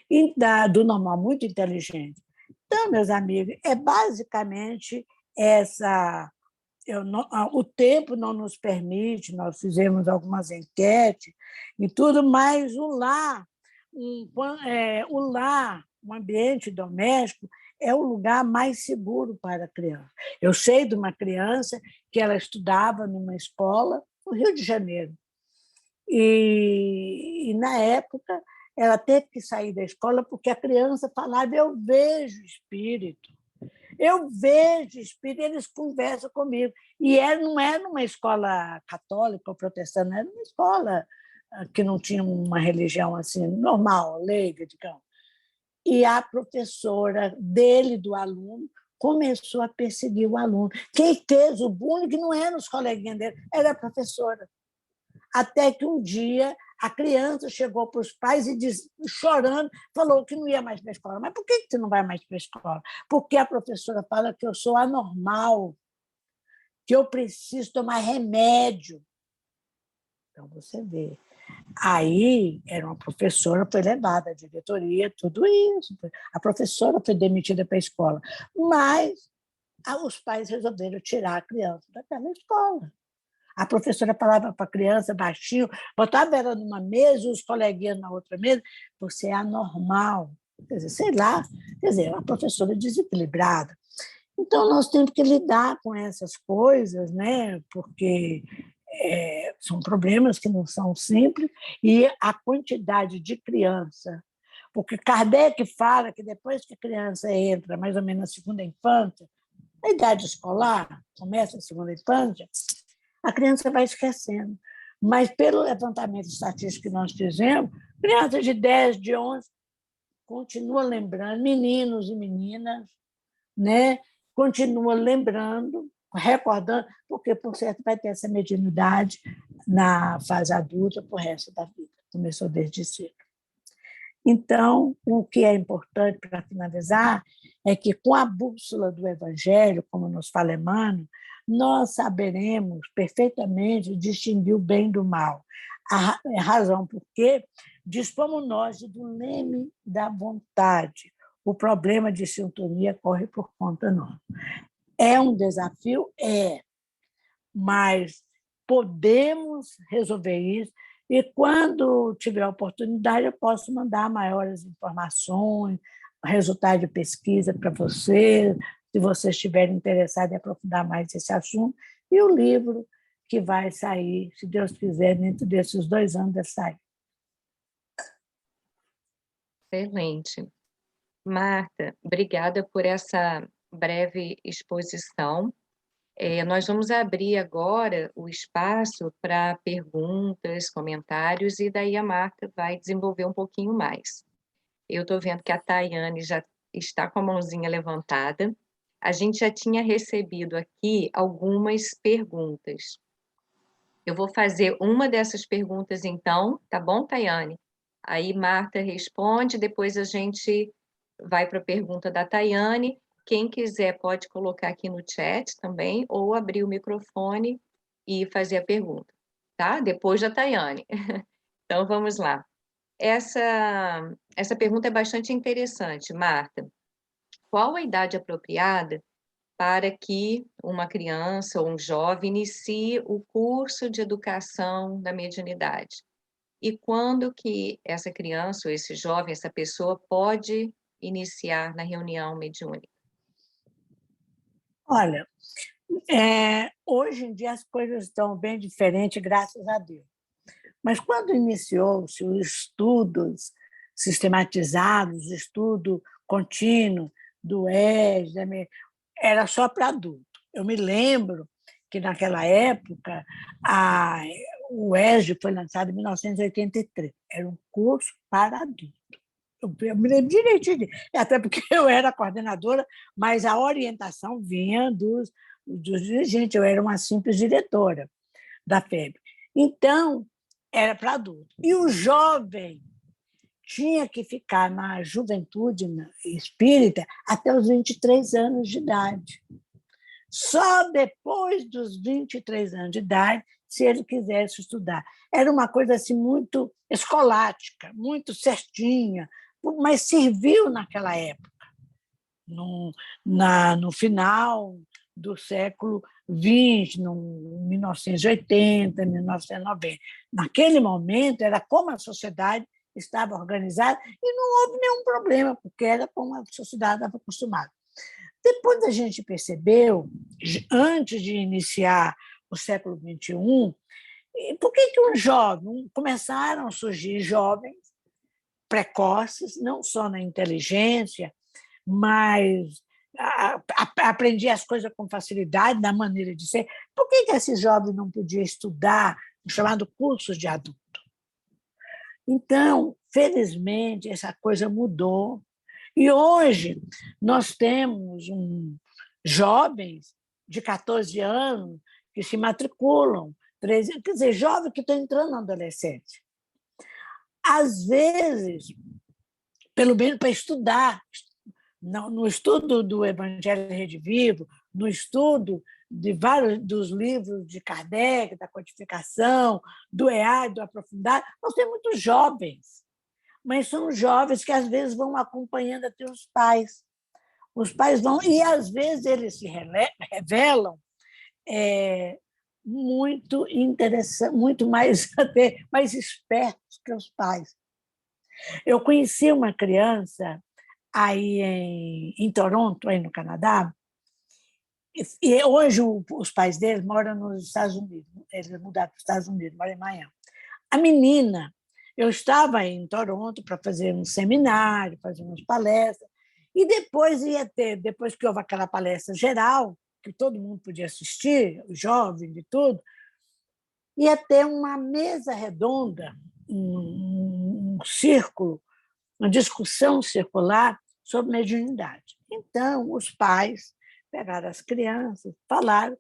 E do normal, muito inteligente. Então, meus amigos, é basicamente essa. O tempo não nos permite, nós fizemos algumas enquetes e tudo, mas o lar, o ambiente doméstico, é o lugar mais seguro para a criança. Eu sei de uma criança que ela estudava numa escola no Rio de Janeiro. E na época, ela teve que sair da escola porque a criança falava: eu vejo espírito. Eu vejo espírito, eles conversam comigo. E não era uma escola católica ou protestante, era uma escola que não tinha uma religião assim, normal, leiga, digamos. E a professora dele, do aluno, começou a perseguir o aluno. Quem fez o bullying, que não eram os coleguinhas dele, era a professora. Até que um dia a criança chegou para os pais e chorando, falou que não ia mais para a escola. Mas por que você não vai mais para a escola? Porque a professora fala que eu sou anormal, que eu preciso tomar remédio. Então, você vê. Aí, era uma professora, foi levada à diretoria, tudo isso. A professora foi demitida para a escola. Mas os pais resolveram tirar a criança daquela escola. A professora falava para a criança baixinho, botava ela numa mesa e os coleguinhas na outra mesa, você é anormal. Quer dizer, sei lá, quer dizer, uma professora desequilibrada. Então, nós temos que lidar com essas coisas, né? Porque são problemas que não são simples, e a quantidade de criança. Porque Kardec fala que depois que a criança entra, mais ou menos na segunda infância, na idade escolar, começa a segunda infância, a criança vai esquecendo. Mas, pelo levantamento estatístico que nós fizemos, crianças de 10, de 11, continua lembrando, meninos e meninas, né? Continua lembrando, recordando, porque, por certo, vai ter essa mediunidade na fase adulta para o resto da vida. Começou desde cedo. Então, o que é importante para finalizar é que, com a bússola do Evangelho, como nos fala Emmanuel, nós saberemos perfeitamente distinguir o bem do mal. A razão porque dispomos nós do leme da vontade. O problema de sintonia corre por conta nossa. É um desafio? É, mas podemos resolver isso. E, quando tiver oportunidade, eu posso mandar maiores informações, resultado de pesquisa para vocês, se vocês estiverem interessados em aprofundar mais esse assunto. E o livro que vai sair, se Deus quiser, dentro desses 2 anos, vai sair. Excelente. Marta, obrigada por essa breve exposição. Nós vamos abrir agora o espaço para perguntas, comentários, e daí a Marta vai desenvolver um pouquinho mais. Eu estou vendo que a Tayane já está com a mãozinha levantada. A gente já tinha recebido aqui algumas perguntas. Eu vou fazer uma dessas perguntas, então, tá bom, Tayane? Aí Marta responde, depois a gente vai para a pergunta da Tayane. Quem quiser pode colocar aqui no chat também, ou abrir o microfone e fazer a pergunta, tá? Depois da Tayane. Então, vamos lá. Essa pergunta é bastante interessante, Marta. Qual a idade apropriada para que uma criança ou um jovem inicie o curso de educação da mediunidade? E quando que essa criança ou esse jovem, essa pessoa, pode iniciar na reunião mediúnica? Olha, hoje em dia as coisas estão bem diferentes, graças a Deus. Mas, quando iniciou-se os estudos sistematizados, estudo contínuo do ES, era só para adulto. Eu me lembro que, naquela época, o ESG foi lançado em 1983. Era um curso para adultos. Eu me lembro direitinho, até porque eu era coordenadora, mas a orientação vinha dos dirigentes. Eu era uma simples diretora da FEB. Então, era para adulto. E o jovem tinha que ficar na juventude espírita até os 23 anos de idade. Só depois dos 23 anos de idade, se ele quisesse estudar. Era uma coisa assim muito escolástica, muito certinha, mas serviu naquela época, no final do século XX, no 1980, 1990. Naquele momento, era como a sociedade estava organizada e não houve nenhum problema, porque era como a sociedade estava acostumada. Depois a gente percebeu, antes de iniciar o século XXI, por que um jovem, começaram a surgir jovens precoces, não só na inteligência, mas aprendi as coisas com facilidade, na maneira de ser. Por que esse jovem não podia estudar o chamado curso de adulto? Então, felizmente, essa coisa mudou. E hoje nós temos jovens de 14 anos que se matriculam, 13, quer dizer, jovens que estão entrando na adolescência. Às vezes, pelo menos para estudar, no estudo do Evangelho Rede Vivo, no estudo de vários dos livros de Kardec, da codificação, do EA, do aprofundado, nós temos muitos jovens, mas são jovens que às vezes vão acompanhando até os pais. Os pais vão, e às vezes eles se revelam muito interessantes, muito mais, até mais espertos que os pais. Eu conheci uma criança aí em Toronto, aí no Canadá, e hoje os pais deles moram nos Estados Unidos, eles mudaram para os Estados Unidos, moram em Miami. A menina, eu estava aí em Toronto para fazer um seminário, fazer umas palestras, e depois que houve aquela palestra geral, que todo mundo podia assistir, os jovens e tudo, ia ter uma mesa redonda, um círculo, uma discussão circular sobre mediunidade. Então, os pais pegaram as crianças, falaram,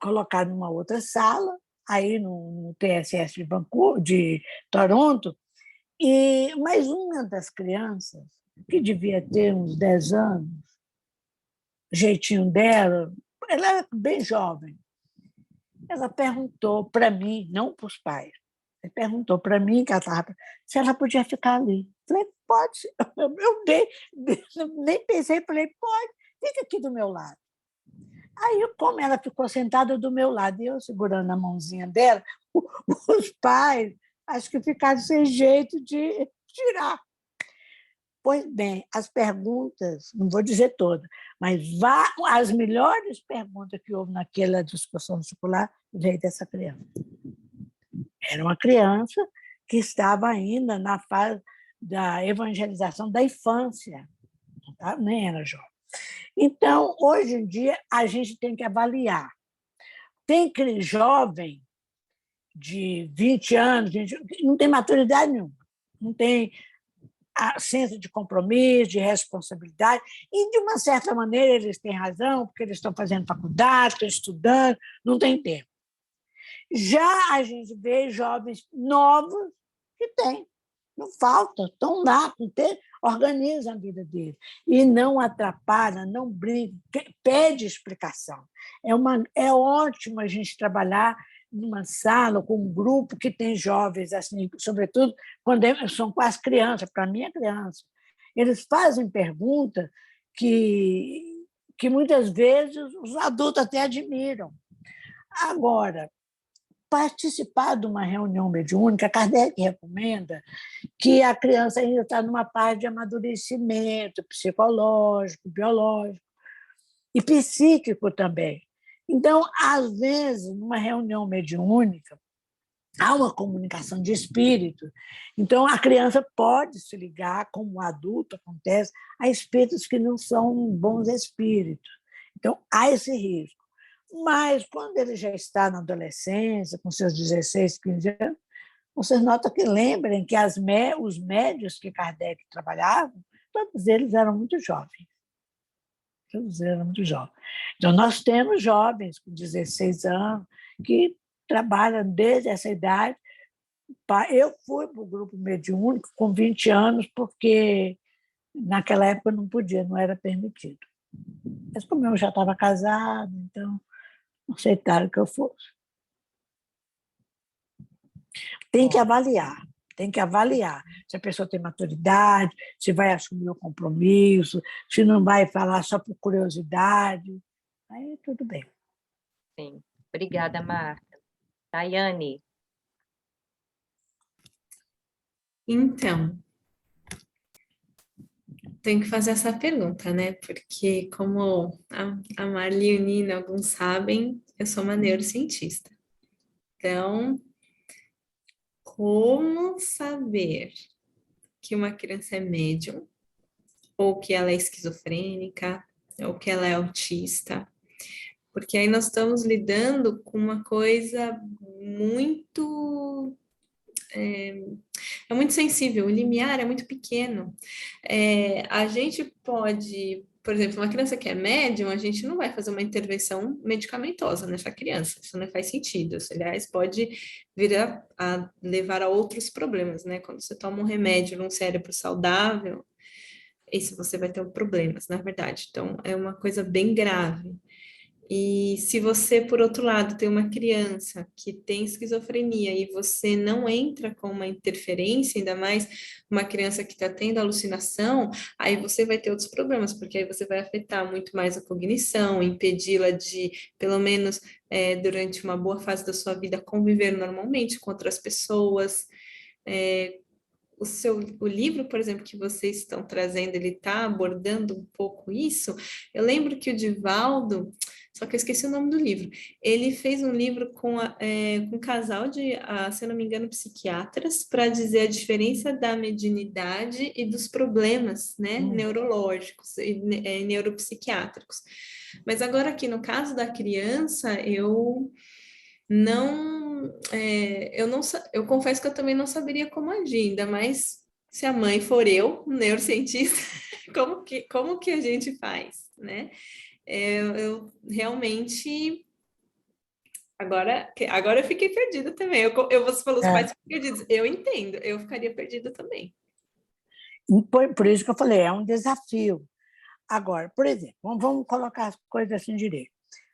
colocaram numa outra sala, aí no TSS de Toronto, e mais uma das crianças, que devia ter uns 10 anos, o jeitinho dela, ela era bem jovem, ela perguntou para mim, não para os pais, ela perguntou para mim se ela podia ficar ali. Falei, pode. Eu nem pensei, falei, pode, fica aqui do meu lado. Aí, como ela ficou sentada do meu lado e eu segurando a mãozinha dela, os pais acho que ficaram sem jeito de tirar. Pois bem, as perguntas, não vou dizer todas, mas as melhores perguntas que houve naquela discussão circular veio dessa criança. Era uma criança que estava ainda na fase da evangelização da infância, tá? Nem era jovem. Então, hoje em dia, a gente tem que avaliar. Tem aquele jovem de 20 anos, não tem maturidade nenhuma, não tem senso de compromisso, de responsabilidade, e, de uma certa maneira, eles têm razão, porque eles estão fazendo faculdade, estão estudando, não tem tempo. Já a gente vê jovens novos que têm, não falta, estão lá, organizam a vida deles. E não atrapalha, não brinca, pede explicação. É ótimo a gente trabalhar numa sala com um grupo que tem jovens, assim, sobretudo quando são quase crianças, para mim é criança. Eles fazem perguntas que muitas vezes os adultos até admiram. Agora, participar de uma reunião mediúnica, Kardec recomenda que a criança ainda está numa fase de amadurecimento psicológico, biológico e psíquico também. Então, às vezes, numa reunião mediúnica, há uma comunicação de espírito. Então, a criança pode se ligar, como o adulto acontece, a espíritos que não são bons espíritos. Então, há esse risco. Mas, quando ele já está na adolescência, com seus 16, 15 anos, vocês notam que lembrem que os médios que Kardec trabalhava, todos eles eram muito jovens. Todos eram muito jovens. Então, nós temos jovens com 16 anos que trabalham desde essa idade. Eu fui para o grupo mediúnico com 20 anos, porque naquela época não podia, não era permitido. Mas como eu já estava casada, então aceitaram que eu fosse. Tem que avaliar se a pessoa tem maturidade, se vai assumir o compromisso, se não vai falar só por curiosidade. Aí tudo bem. Sim. Obrigada, Marta. Daiane. Então, tenho que fazer essa pergunta, né? Porque, como a Marli e o Nina, alguns sabem, eu sou uma neurocientista. Então, como saber que uma criança é médium, ou que ela é esquizofrênica, ou que ela é autista? Porque aí nós estamos lidando com uma coisa muito... É muito sensível, o limiar é muito pequeno. A gente pode, por exemplo, uma criança que é médium, a gente não vai fazer uma intervenção medicamentosa nessa criança, isso não faz sentido. Isso, aliás, pode vir a levar a outros problemas, né? Quando você toma um remédio num cérebro saudável, isso você vai ter problemas, na verdade. Então, é uma coisa bem grave. E se você, por outro lado, tem uma criança que tem esquizofrenia e você não entra com uma interferência, ainda mais uma criança que está tendo alucinação, aí você vai ter outros problemas, porque aí você vai afetar muito mais a cognição, impedi-la de, pelo menos durante uma boa fase da sua vida, conviver normalmente com outras pessoas. O livro, por exemplo, que vocês estão trazendo, ele está abordando um pouco isso. Eu lembro que o Divaldo, só que eu esqueci o nome do livro, ele fez um livro com um casal de, se eu não me engano, psiquiatras, para dizer a diferença da mediunidade e dos problemas, né, neurológicos e neuropsiquiátricos. Mas agora aqui, no caso da criança, eu confesso que eu também não saberia como agir, ainda mais se a mãe for eu, neurocientista, como que a gente faz, né? Eu realmente agora eu fiquei perdida também. Você falou os pais perdidos, eu entendo, eu ficaria perdida também. Por isso que eu falei, é um desafio. Agora, por exemplo, vamos colocar as coisas assim direito.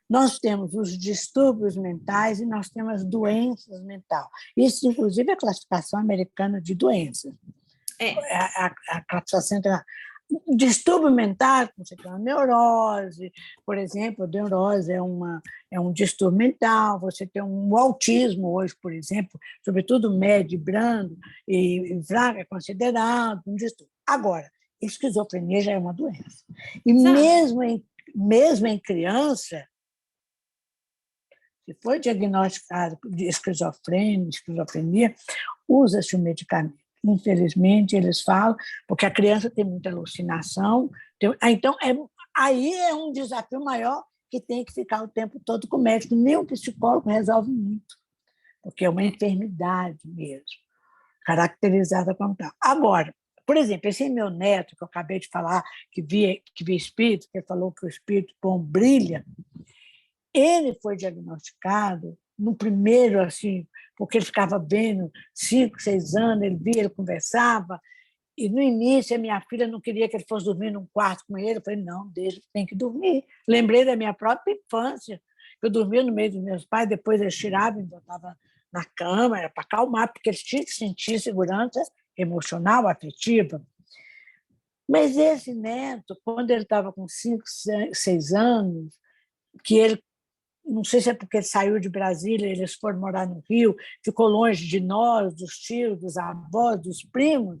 Nós temos os distúrbios mentais e nós temos doenças mentais. Isso, inclusive, é a classificação americana de doenças. A classificação internacional. Distúrbio mental, você tem uma neurose, por exemplo, a neurose é um distúrbio mental, você tem um autismo hoje, por exemplo, sobretudo médio, brando e fraco é considerado um distúrbio. Agora, esquizofrenia já é uma doença. E mesmo em criança, se for diagnosticado de esquizofrenia, usa-se o medicamento. Infelizmente, eles falam, porque a criança tem muita alucinação. Então, aí é um desafio maior que tem que ficar o tempo todo com o médico. Nem o psicólogo resolve muito, porque é uma enfermidade mesmo, caracterizada como tal. Agora, por exemplo, esse meu neto, que eu acabei de falar, que via espírito, que falou que o espírito bom brilha, ele foi diagnosticado no primeiro, assim, porque ele ficava vendo 5, 6 anos, ele via, ele conversava, e no início a minha filha não queria que ele fosse dormir num quarto com ele, eu falei, não, deixa, tem que dormir. Lembrei da minha própria infância, eu dormia no meio dos meus pais, depois eles tiravam, eu estava na cama, era para acalmar, porque eles tinham que sentir segurança emocional, afetiva. Mas esse neto, quando ele estava com 5, 6 anos, que ele, não sei se é porque ele saiu de Brasília, eles foram morar no Rio, ficou longe de nós, dos tios, dos avós, dos primos,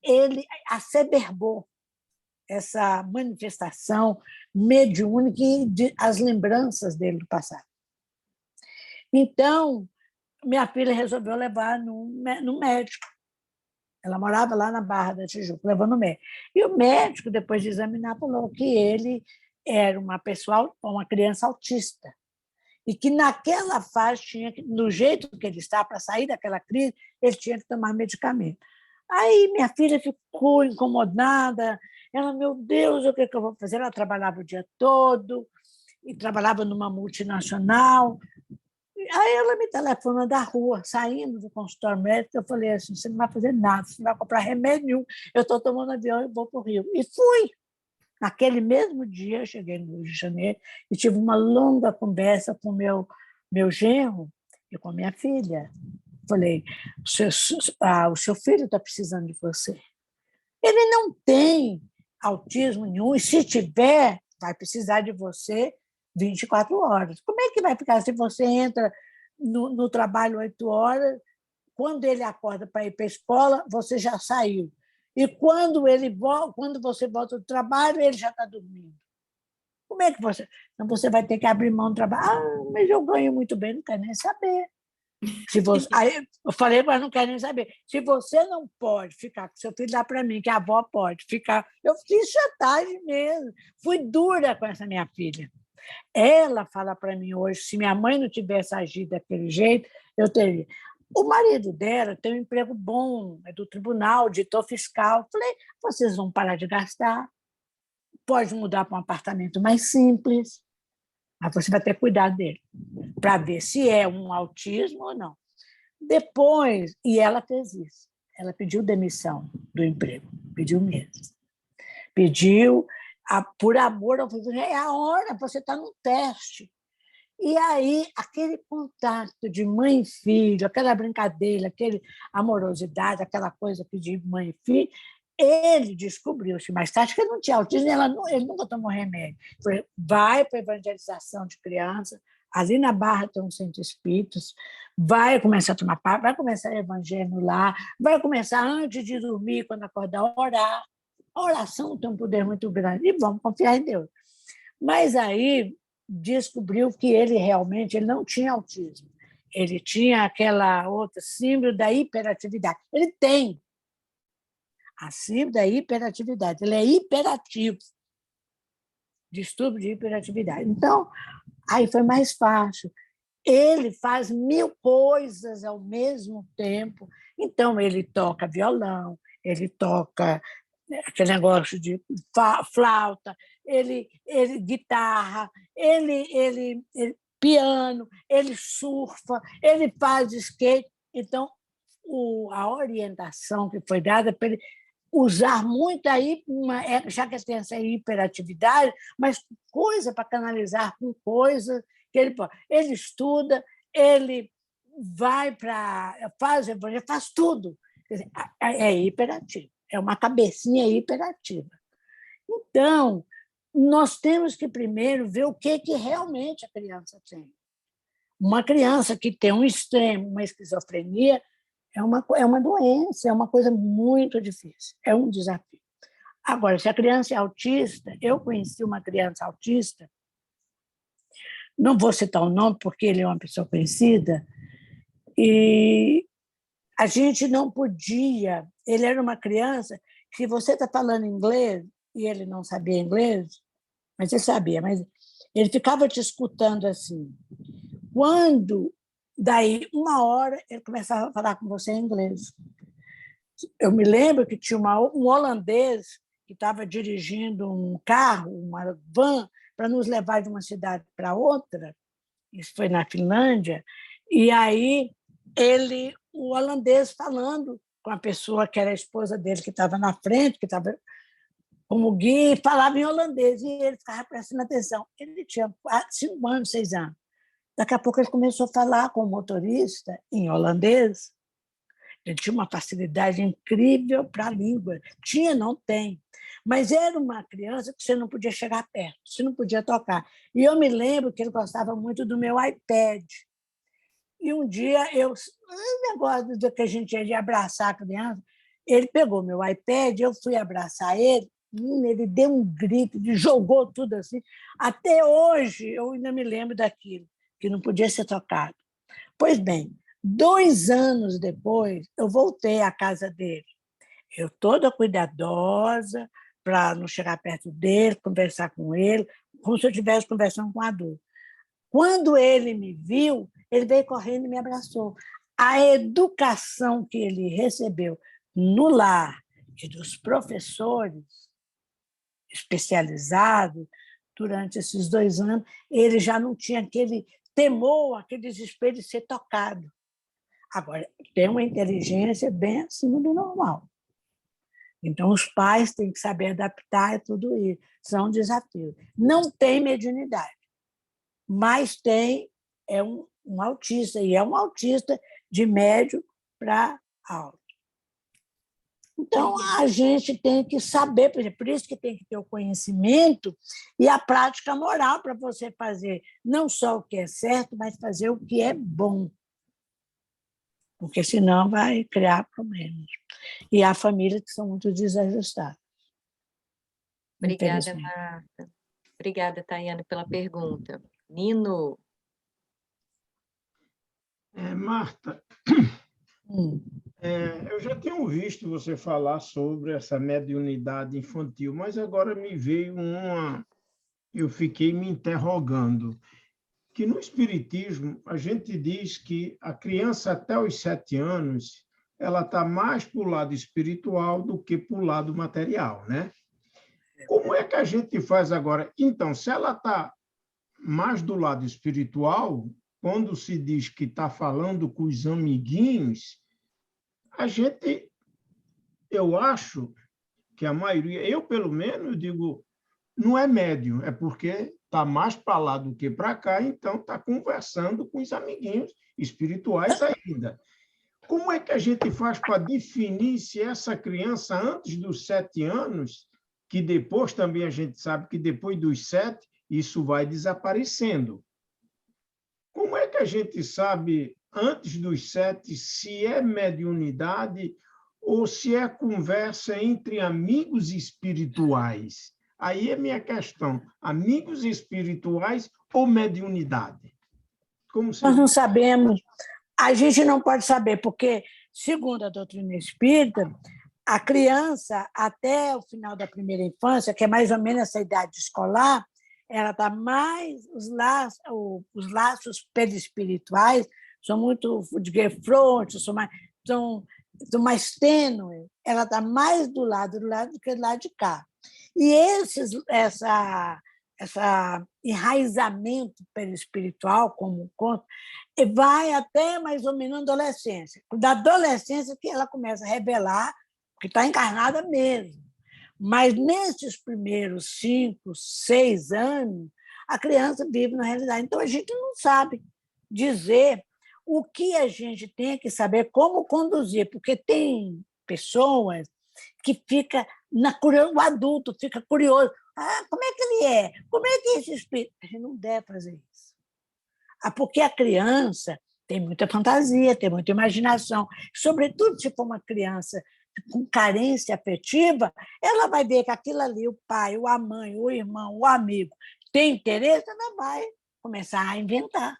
ele asseverbou essa manifestação mediúnica e as lembranças dele do passado. Então, minha filha resolveu levar no médico. Ela morava lá na Barra da Tijuca, levou no médico. E o médico, depois de examinar, falou que ele era uma criança autista. E que naquela fase, do jeito que ele está, para sair daquela crise, ele tinha que tomar medicamento. Aí minha filha ficou incomodada, ela, meu Deus, o que eu vou fazer? Ela trabalhava o dia todo, e trabalhava numa multinacional. Aí ela me telefona da rua, saindo do consultório médico, eu falei assim, você não vai fazer nada, você não vai comprar remédio nenhum, eu estou tomando avião e vou para o Rio. E fui. Naquele mesmo dia, eu cheguei no Rio de Janeiro e tive uma longa conversa com meu genro e com minha filha. Falei, o seu filho está precisando de você. Ele não tem autismo nenhum, e se tiver, vai precisar de você 24 horas. Como é que vai ficar se você entra no trabalho 8 horas, quando ele acorda para ir para a escola, você já saiu. E quando você volta do trabalho, ele já está dormindo. Como é que você... Então, você vai ter que abrir mão do trabalho. Ah, mas eu ganho muito bem, não quero nem saber. Aí eu falei, mas não quero nem saber. Se você não pode ficar com seu filho, dá para mim, que a avó pode ficar. Eu fiz chantagem mesmo. Fui dura com essa minha filha. Ela fala para mim hoje, se minha mãe não tivesse agido daquele jeito, eu teria. O marido dela tem um emprego bom, é do tribunal, auditor fiscal. Falei, vocês vão parar de gastar, pode mudar para um apartamento mais simples, mas você vai ter cuidado dele, para ver se é um autismo ou não. Depois, e ela fez isso, ela pediu demissão do emprego, pediu mesmo. Pediu, por amor ao filho, é a hora, você está no teste. E aí, aquele contato de mãe e filho, aquela brincadeira, aquela amorosidade, aquela coisa que de mãe e filho, ele descobriu-se mais tarde que ele não tinha autismo, ele nunca tomou remédio. Vai para a evangelização de criança, ali na Barra tem um centro espíritas, vai começar a tomar parte, vai começar o evangelho lá, vai começar antes de dormir, quando acordar, a orar. A oração tem um poder muito grande, e vamos confiar em Deus. Mas aí descobriu que ele realmente não tinha autismo, ele tinha aquela outra síndrome da hiperatividade. Ele tem a síndrome da hiperatividade, ele é hiperativo, distúrbio de hiperatividade. Então, aí foi mais fácil. Ele faz 1000 coisas ao mesmo tempo. Então, ele toca violão, ele toca aquele negócio de flauta, ele guitarra, ele piano, ele surfa, ele faz skate. Então, a orientação que foi dada para ele usar muito aí, já que tem essa hiperatividade, mas coisa para canalizar com coisa que ele pode. Ele estuda, ele vai para faz tudo. Quer dizer, é hiperativo, é uma cabecinha hiperativa. Então, nós temos que primeiro ver o que realmente a criança tem. Uma criança que tem um extremo, uma esquizofrenia, é uma doença, é uma coisa muito difícil, é um desafio. Agora, se a criança é autista, eu conheci uma criança autista, não vou citar o nome porque ele é uma pessoa conhecida, e a gente não podia, ele era uma criança que, se você está falando inglês, e ele não sabia inglês, mas ele sabia, mas ele ficava te escutando assim. Quando, daí, 1 hora, ele começava a falar com você em inglês. Eu me lembro que tinha um holandês que estava dirigindo um carro, uma van, para nos levar de uma cidade para outra, isso foi na Finlândia, e aí o holandês falando com a pessoa que era a esposa dele, que estava na frente, que estava como guia, e falava em holandês, e ele ficava prestando atenção. Ele tinha 5 anos, 6 anos. Daqui a pouco ele começou a falar com o motorista em holandês. Ele tinha uma facilidade incrível para a língua. Tinha, não tem. Mas era uma criança que você não podia chegar perto, você não podia tocar. E eu me lembro que ele gostava muito do meu iPad. E um dia, o negócio do que a gente ia de abraçar a criança, ele pegou meu iPad, eu fui abraçar ele deu um grito, ele jogou tudo assim. Até hoje, eu ainda me lembro daquilo, que não podia ser tocado. Pois bem, 2 anos depois, eu voltei à casa dele. Eu toda cuidadosa, para não chegar perto dele, conversar com ele, como se eu estivesse conversando com um adulto. Quando ele me viu, ele veio correndo e me abraçou. A educação que ele recebeu no lar e dos professores especializados durante esses 2 anos, ele já não tinha aquele temor, aquele desespero de ser tocado. Agora, tem uma inteligência bem acima do normal. Então, os pais têm que saber adaptar tudo isso. São desafios. Não tem mediunidade, mas é um autista, e é um autista de médio para alto. Então, a gente tem que saber, por isso que tem que ter o conhecimento e a prática moral para você fazer não só o que é certo, mas fazer o que é bom. Porque senão vai criar problemas. E há famílias que são muito desajustadas. Obrigada, Marta. Obrigada, Tayane, pela pergunta. Nino. Marta, eu já tenho visto você falar sobre essa mediunidade infantil, mas agora me veio eu fiquei me interrogando, que no Espiritismo a gente diz que a criança até os 7 anos ela está mais para o lado espiritual do que para o lado material, né? Como é que a gente faz agora? Então, se ela está mais do lado espiritual, quando se diz que está falando com os amiguinhos, eu acho que a maioria, eu pelo menos digo, não é médium, é porque está mais para lá do que para cá, então está conversando com os amiguinhos espirituais ainda. Como é que a gente faz para definir se essa criança, antes dos 7 anos, que depois também a gente sabe que depois dos 7, isso vai desaparecendo? Como é que a gente sabe, antes dos 7, se é mediunidade ou se é conversa entre amigos espirituais? Aí é minha questão, amigos espirituais ou mediunidade? Como Nós você... não sabemos, a gente não pode saber, porque, segundo a doutrina espírita, a criança, até o final da primeira infância, que é mais ou menos essa idade escolar, ela está mais. Os laços perispirituais são muito de fronte, são mais tênues, ela está mais do lado do que do lado de cá. E essa enraizamento perispiritual, como um conto, vai até mais ou menos a adolescência. Da adolescência que ela começa a revelar que está encarnada mesmo. Mas nesses primeiros 5, 6 anos, a criança vive na realidade. Então, a gente não sabe dizer o que a gente tem que saber, como conduzir, porque tem pessoas que ficam o adulto fica curioso. Como é que ele é? Como é que é esse espírito? A gente não deve fazer isso. Porque a criança tem muita fantasia, tem muita imaginação. Sobretudo se for uma criança com carência afetiva, ela vai ver que aquilo ali, o pai, a mãe, o irmão, o amigo, tem interesse, ela vai começar a inventar.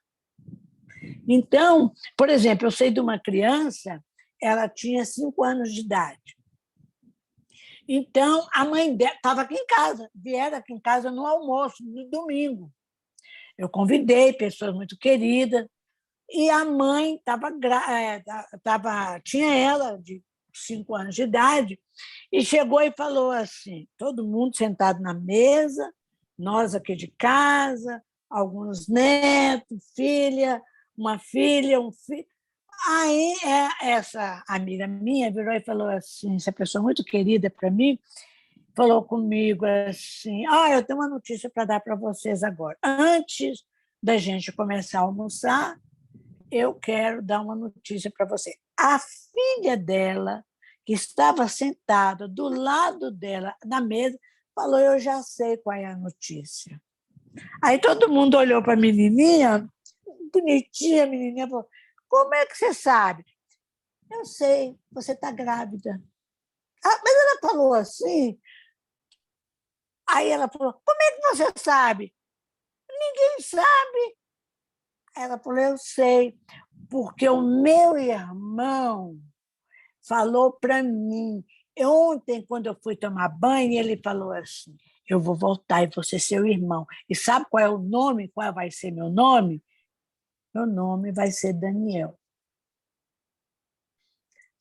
Então, por exemplo, eu sei de uma criança, ela tinha 5 anos de idade. Então, a mãe dela estava aqui em casa, vieram aqui em casa no almoço, no domingo. Eu convidei pessoas muito queridas, e a mãe tinha ela de 5 anos de idade, e chegou e falou assim, todo mundo sentado na mesa, nós aqui de casa, alguns netos, uma filha, um filho. Aí essa amiga minha virou e falou assim, essa pessoa muito querida para mim, falou comigo assim, eu tenho uma notícia para dar para vocês agora. Antes da gente começar a almoçar, eu quero dar uma notícia para você. A filha dela, que estava sentada do lado dela na mesa, falou, eu já sei qual é a notícia. Aí todo mundo olhou para a menininha, bonitinha a menininha, falou, como é que você sabe? Eu sei, você está grávida. Mas ela falou assim. Aí ela falou, como é que você sabe? Ninguém sabe. Aí ela falou, eu sei, porque o meu irmão falou para mim. Ontem, quando eu fui tomar banho, ele falou assim, eu vou voltar e você seu irmão. E sabe qual é o nome? Qual vai ser meu nome? Meu nome vai ser Daniel.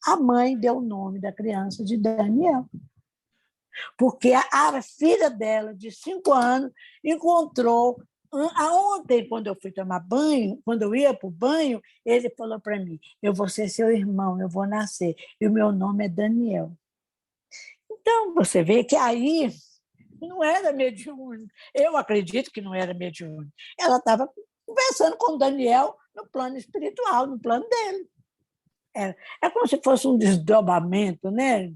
A mãe deu o nome da criança de Daniel. Porque a filha dela, de 5 anos, encontrou. Ontem, quando eu fui tomar banho, quando eu ia para o banho, ele falou para mim, eu vou ser seu irmão, eu vou nascer, e o meu nome é Daniel. Então, você vê que aí não era mediúnica. Eu acredito que não era mediúnica. Ela estava conversando com o Daniel no plano espiritual, no plano dele. É como se fosse um desdobramento, né?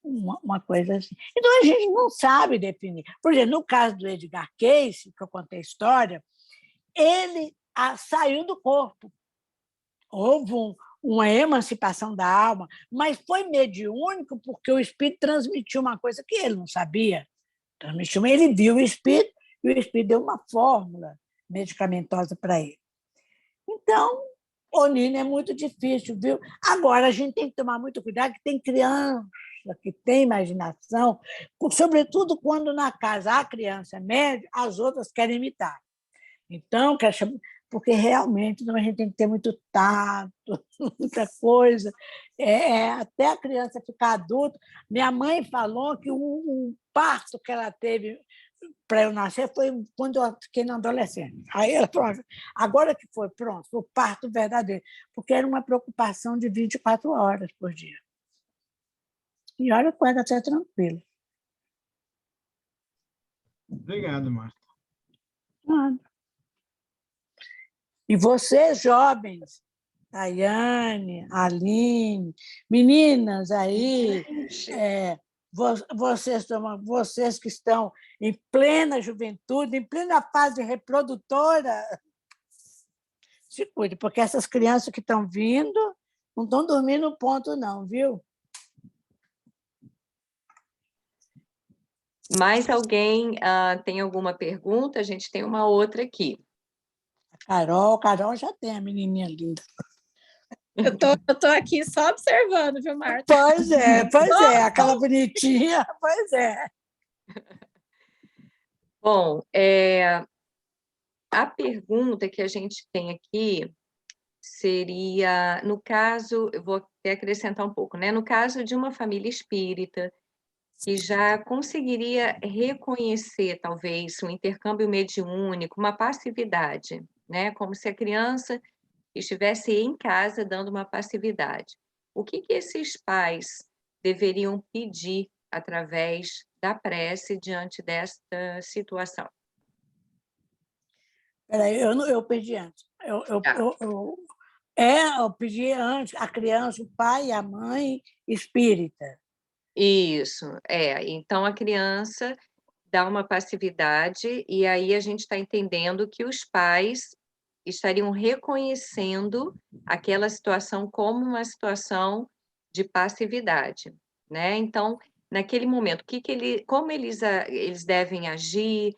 Uma coisa assim. Então, a gente não sabe definir. Por exemplo, no caso do Edgar Cayce, que eu contei a história, ele saiu do corpo. Houve uma emancipação da alma, mas foi mediúnico porque o espírito transmitiu uma coisa que ele não sabia. Ele viu o espírito e o espírito deu uma fórmula medicamentosa para ele. Então, Onino é muito difícil, viu? Agora, a gente tem que tomar muito cuidado, que tem criança que tem imaginação, sobretudo quando na casa a criança é média, as outras querem imitar. Então, porque realmente a gente tem que ter muito tato, muita coisa, até a criança ficar adulta. Minha mãe falou que o parto que ela teve para eu nascer foi quando eu fiquei na adolescência. Aí ela falou, agora que foi, pronto, o parto verdadeiro, porque era uma preocupação de 24 horas por dia. E olha, pode até tranquilo. Obrigado, Marta. E vocês, jovens, Tayane, Aline, meninas aí, vocês que estão em plena juventude, em plena fase reprodutora, se cuide, porque essas crianças que estão vindo não estão dormindo no ponto, não, viu? Mais alguém tem alguma pergunta? A gente tem uma outra aqui. Carol já tem a menininha linda. Eu tô aqui só observando, viu, Marta? Pois é, aquela bonitinha, pois é. Bom, a pergunta que a gente tem aqui seria, no caso, eu vou até acrescentar um pouco, né? No caso de uma família espírita, que já conseguiria reconhecer, talvez, um intercâmbio mediúnico, uma passividade, né? Como se a criança estivesse em casa dando uma passividade. O que esses pais deveriam pedir através da prece diante desta situação? Peraí, eu pedi antes. Eu pedi antes a criança, o pai e a mãe espírita. Isso, então a criança dá uma passividade e aí a gente está entendendo que os pais estariam reconhecendo aquela situação como uma situação de passividade, né? Então, naquele momento, como eles devem agir,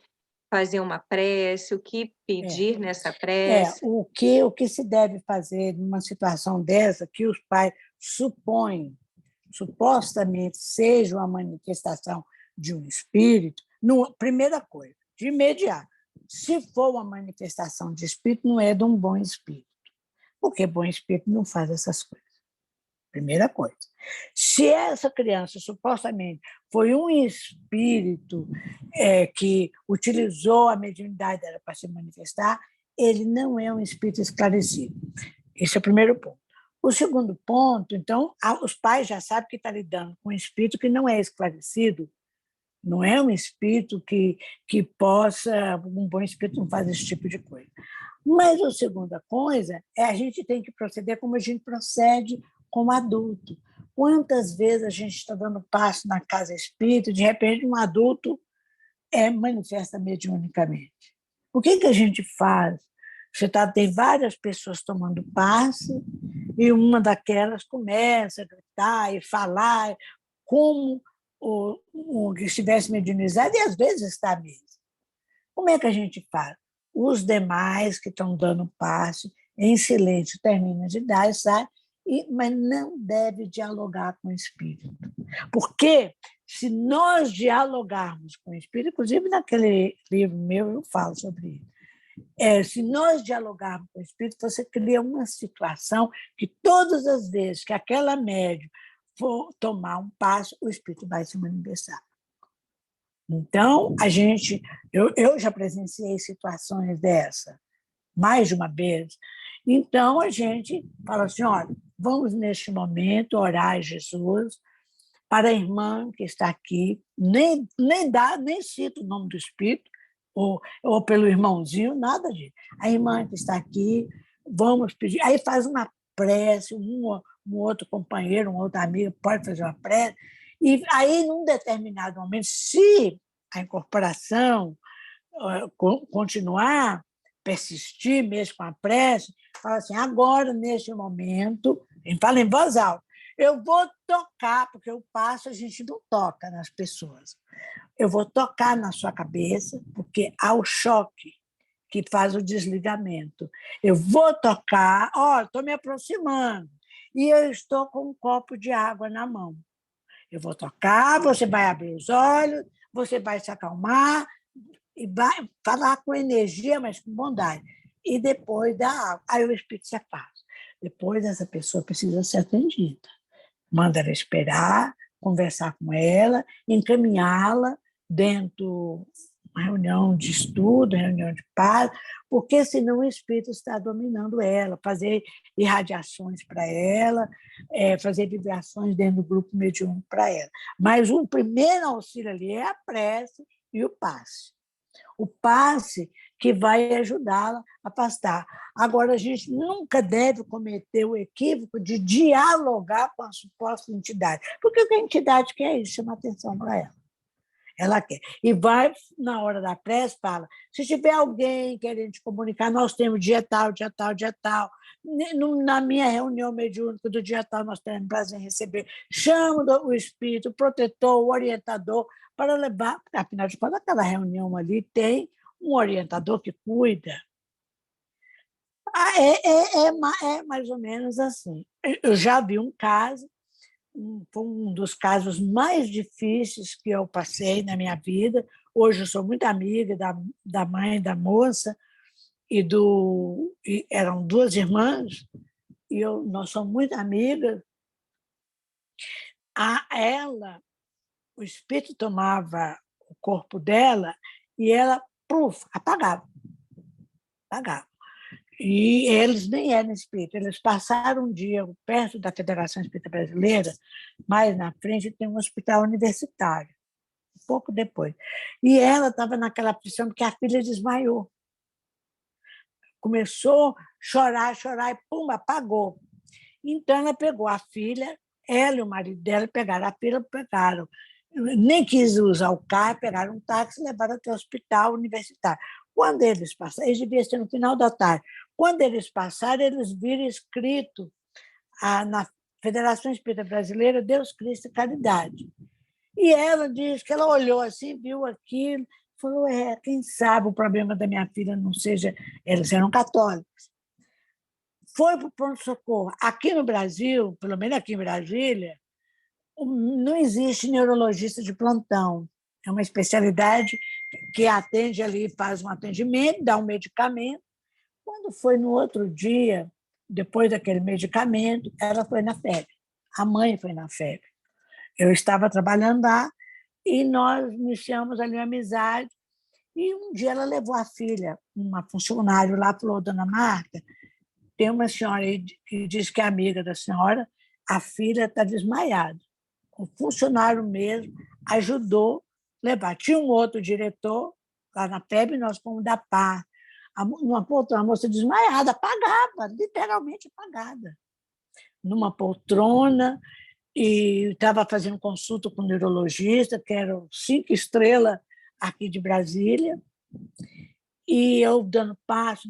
fazer uma prece, o que pedir nessa prece? O que se deve fazer numa situação dessa que os pais supostamente seja uma manifestação de um espírito? Primeira coisa, de imediato, se for uma manifestação de espírito, não é de um bom espírito, porque bom espírito não faz essas coisas. Primeira coisa. Se essa criança supostamente foi um espírito que utilizou a mediunidade dela para se manifestar, ele não é um espírito esclarecido. Esse é o primeiro ponto. O segundo ponto, então, os pais já sabem que está lidando com um espírito que não é esclarecido, não é um espírito que possa, um bom espírito não faz esse tipo de coisa. Mas a segunda coisa é a gente tem que proceder como a gente procede como adulto. Quantas vezes a gente está dando passo na casa espírita e, de repente, um adulto manifesta mediunicamente? O que a gente faz? Tem várias pessoas tomando passe e uma daquelas começa a gritar e falar como o que estivesse mediunizado, e às vezes está mesmo. Como é que a gente faz? Os demais que estão dando passe, em silêncio, terminam de dar e sai, mas não deve dialogar com o espírito. Porque se nós dialogarmos com o espírito, inclusive naquele livro meu eu falo sobre isso, se nós dialogarmos com o espírito, você cria uma situação que todas as vezes que aquela médium for tomar um passo, o espírito vai se manifestar. Então, eu já presenciei situações dessa, mais de uma vez. Então, a gente fala assim, olha, vamos neste momento orar a Jesus para a irmã que está aqui, nem cita o nome do Espírito, ou pelo irmãozinho, nada disso. A irmã que está aqui, vamos pedir. Aí faz uma prece, um outro companheiro, um outro amigo pode fazer uma prece, e aí, num determinado momento, se a incorporação continuar, persistir mesmo com a prece, fala assim, agora, neste momento, fala em voz alta, eu vou tocar, porque o passo a gente não toca nas pessoas. Eu vou tocar na sua cabeça, porque há o choque que faz o desligamento. Eu vou tocar, estou me aproximando, e eu estou com um copo de água na mão. Eu vou tocar, você vai abrir os olhos, você vai se acalmar, e vai falar com energia, mas com bondade. E depois da água. Aí o espírito se afasta. Depois essa pessoa precisa ser atendida. Manda ela esperar, conversar com ela, encaminhá-la dentro de uma reunião de estudo, reunião de paz, porque senão o espírito está dominando ela, fazer irradiações para ela, fazer vibrações dentro do grupo mediúnico para ela. Mas o primeiro auxílio ali é a prece e o passe. o passe que vai ajudá-la a afastar. Agora, a gente nunca deve cometer o equívoco de dialogar com a suposta entidade, porque a entidade quer isso, chama atenção para ela. Ela quer. E vai, na hora da prece, fala, se tiver alguém querendo te comunicar, nós temos dia tal, dia tal, dia tal. Na minha reunião mediúnica do dia tal, nós temos prazer em receber. Chamo o espírito, o protetor, o orientador, para levar, afinal de contas, aquela reunião ali tem um orientador que cuida. É mais ou menos assim. Eu já vi um caso, foi um dos casos mais difíceis que eu passei na minha vida. Hoje eu sou muito amiga da mãe da moça, e eram duas irmãs, e nós somos muito amigas. O espírito tomava o corpo dela e ela, apagava. E eles nem eram espíritas, eles passaram um dia perto da Federação Espírita Brasileira, mais na frente tem um hospital universitário, pouco depois. E ela estava naquela aflição porque a filha desmaiou. Começou a chorar, e pum, apagou. Então ela pegou a filha, ela e o marido dela pegaram a filha, nem quis usar o carro, pegaram um táxi e levaram até o hospital universitário. Quando eles passaram, eles deviam ser no final da tarde, quando eles passaram, eles viram escrito na Federação Espírita Brasileira, Deus, Cristo e Caridade. E ela diz que ela olhou assim, viu aquilo, falou, quem sabe o problema da minha filha não seja... Eles eram católicos. Foi para o pronto-socorro. Aqui no Brasil, pelo menos aqui em Brasília, não existe neurologista de plantão. É uma especialidade que atende ali, faz um atendimento, dá um medicamento. Quando foi no outro dia, depois daquele medicamento, ela foi na febre. A mãe foi na febre. Eu estava trabalhando lá e nós iniciamos ali uma amizade. E um dia ela levou a filha, uma funcionária lá, falou, dona Marta, tem uma senhora aí que diz que é amiga da senhora, a filha está desmaiada. O funcionário mesmo ajudou a levar. Tinha um outro diretor lá na FEB, nós fomos dar par. Uma moça desmaiada, apagada, literalmente apagada, numa poltrona, e estava fazendo consulta com o neurologista, que era 5 estrelas aqui de Brasília, e eu dando passo,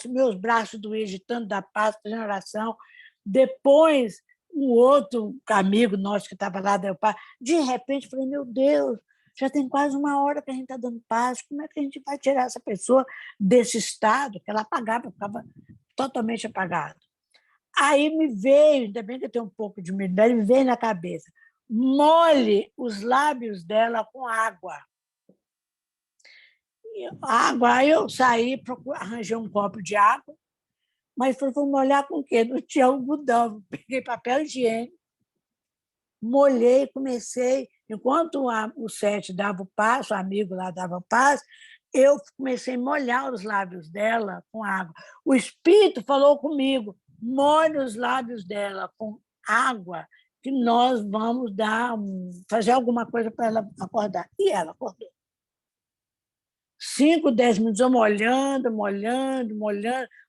meus braços doíam de tanto dar passo, fazendo oração. Depois, um outro amigo nosso que estava lá, deu passo. De repente, falei, meu Deus, já tem quase 1 hora que a gente está dando passo, como é que a gente vai tirar essa pessoa desse estado? Que ela apagava, ficava totalmente apagada. Aí me veio, ainda bem que eu tenho um pouco de medo, me veio na cabeça, molhe os lábios dela com água. Aí eu saí, arranjei um copo de água, mas falei, vou molhar com o quê? Não tinha algodão. Peguei papel higiênico, molhei, comecei, enquanto o Sete dava o passo, o amigo lá dava o passo, eu comecei a molhar os lábios dela com água. O espírito falou comigo, molhe os lábios dela com água, que nós vamos fazer alguma coisa para ela acordar. E ela acordou. 5, 10 minutos, eu molhando,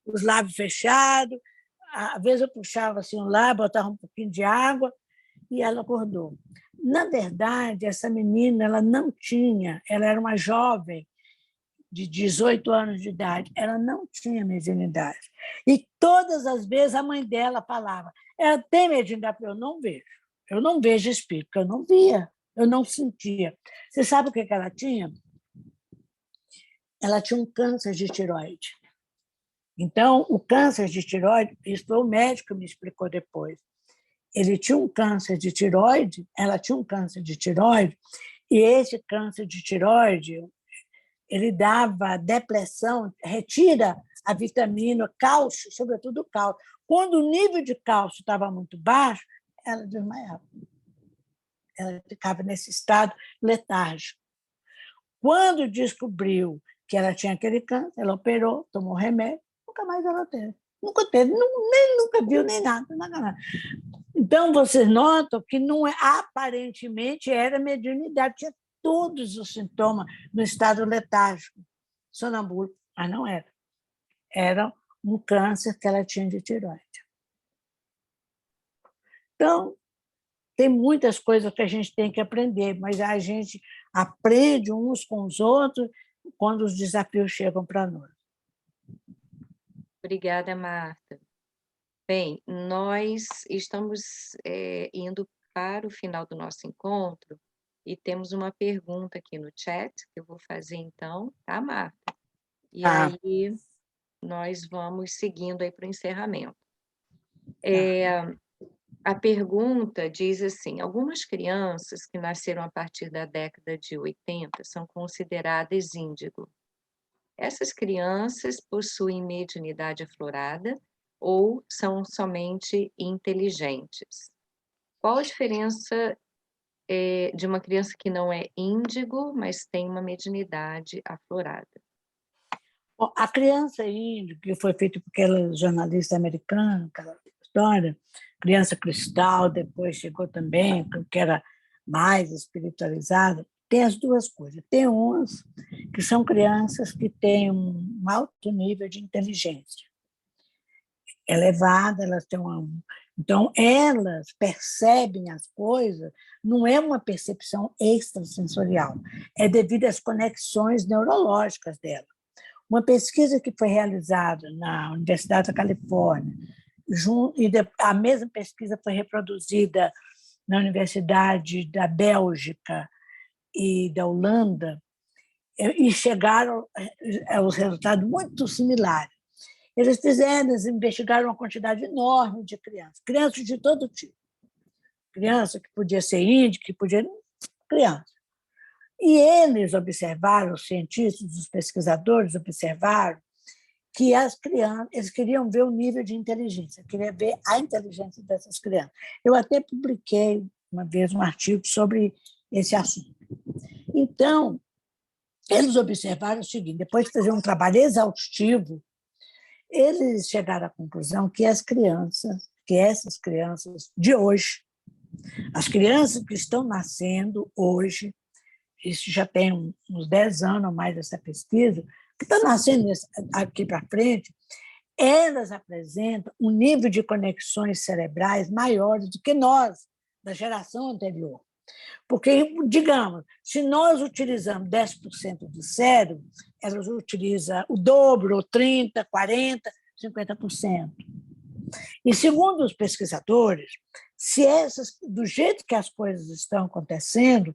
os lábios fechados. Às vezes eu puxava assim, um lábio, botava um pouquinho de água, e ela acordou. Na verdade, essa menina ela não tinha, ela era uma jovem de 18 anos de idade, ela não tinha mediunidade. E todas as vezes a mãe dela falava, ela tem mediunidade? Eu não vejo espírito, porque eu não via, eu não sentia. Você sabe o que ela tinha? Ela tinha um câncer de tireoide. Então, o câncer de tireoide, isso foi o médico que me explicou depois. Ele tinha um câncer de tireoide, ela tinha um câncer de tireoide, e esse câncer de tireoide, ele dava depressão, retira a vitamina, cálcio, sobretudo o cálcio. Quando o nível de cálcio estava muito baixo, ela desmaiava. Ela ficava nesse estado letárgico. Quando descobriu que ela tinha aquele câncer, ela operou, tomou remédio, nunca mais ela teve. Nunca viu, nem nada. Então, vocês notam que não aparentemente era mediunidade, tinha todos os sintomas no estado letárgico, sonâmbulo, mas não era. Era um câncer que ela tinha de tireoide. Então, tem muitas coisas que a gente tem que aprender, mas a gente aprende uns com os outros quando os desafios chegam para nós. Obrigada, Marta. Bem, nós estamos indo para o final do nosso encontro e temos uma pergunta aqui no chat que eu vou fazer então, tá, Marta? E aí nós vamos seguindo aí para o encerramento. A pergunta diz assim: algumas crianças que nasceram a partir da década de 80 são consideradas índigo. Essas crianças possuem mediunidade aflorada ou são somente inteligentes? Qual a diferença de uma criança que não é índigo, mas tem uma mediunidade aflorada? Bom, a criança índigo, que foi feita por aquela jornalista americana, aquela história, criança cristal, depois chegou também, que era mais espiritualizada, tem as duas coisas. Tem uns que são crianças que têm um alto nível de inteligência elevada, elas têm então, elas percebem as coisas, não é uma percepção extrasensorial, é devido às conexões neurológicas dela. Uma pesquisa que foi realizada na Universidade da Califórnia, e a mesma pesquisa foi reproduzida na Universidade da Bélgica e da Holanda, e chegaram aos resultados muito similares. Eles investigaram uma quantidade enorme de crianças de todo tipo. Criança que podia ser índio, que podia... criança. E eles observaram, os cientistas, os pesquisadores observaram que as crianças, eles queriam ver o nível de inteligência, queriam ver a inteligência dessas crianças. Eu até publiquei uma vez um artigo sobre esse assunto. Então, eles observaram o seguinte: depois de fazer um trabalho exaustivo, eles chegaram à conclusão que essas crianças de hoje, as crianças que estão nascendo hoje, isso já tem uns 10 anos ou mais dessa pesquisa, que estão nascendo aqui para frente, elas apresentam um nível de conexões cerebrais maiores do que nós, da geração anterior. Porque, digamos, se nós utilizamos 10% do cérebro, elas utilizam o dobro, ou 30%, 40%, 50%. E, segundo os pesquisadores, do jeito que as coisas estão acontecendo,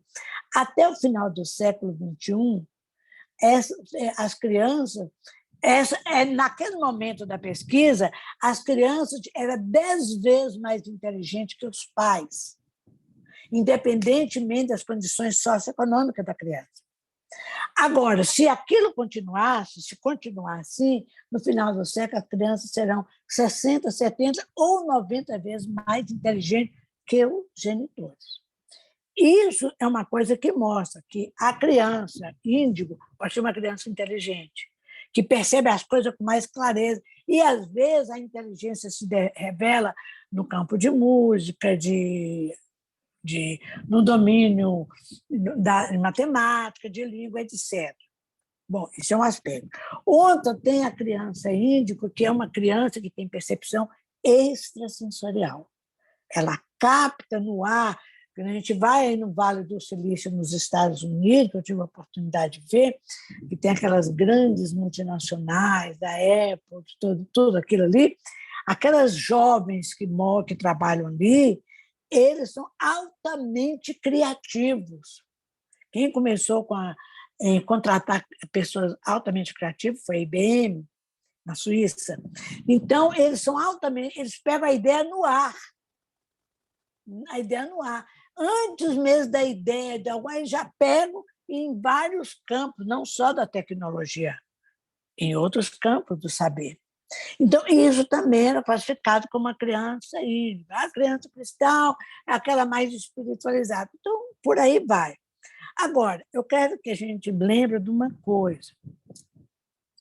até o final do século XXI, as crianças, naquele momento da pesquisa, as crianças eram 10 vezes mais inteligentes que os pais, independentemente das condições socioeconômicas da criança. Agora, se aquilo se continuar assim, no final do século, as crianças serão 60, 70 ou 90 vezes mais inteligentes que os genitores. Isso é uma coisa que mostra que a criança índigo pode ser uma criança inteligente, que percebe as coisas com mais clareza, e, às vezes, a inteligência se revela no campo de música, no domínio da matemática, de língua, etc. Bom, isso é um aspecto. Outra tem a criança índigo, que é uma criança que tem percepção extrasensorial. Ela capta no ar. Quando a gente vai aí no Vale do Silício, nos Estados Unidos, que eu tive a oportunidade de ver, que tem aquelas grandes multinacionais, da Apple, tudo aquilo ali, aquelas jovens que trabalham ali, eles são altamente criativos. Quem começou em contratar pessoas altamente criativas foi a IBM, na Suíça. Então, eles pegam a ideia no ar. Antes mesmo da ideia de alguém, eles já pegam em vários campos, não só da tecnologia, em outros campos do saber. Então, isso também era classificado como uma criança índiga. A criança cristal é aquela mais espiritualizada. Então, por aí vai. Agora, eu quero que a gente lembre de uma coisa.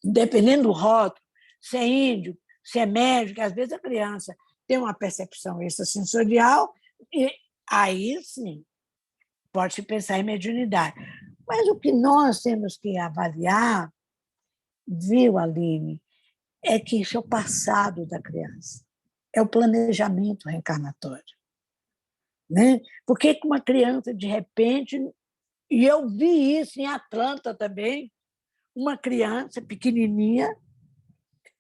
Dependendo do rótulo, se é índigo, se é médico, às vezes a criança tem uma percepção extrasensorial e aí, sim, pode-se pensar em mediunidade. Mas o que nós temos que avaliar, viu, Aline, é que isso é o passado da criança, é o planejamento reencarnatório. Né? Por que uma criança, de repente, e eu vi isso em Atlanta também, uma criança pequenininha,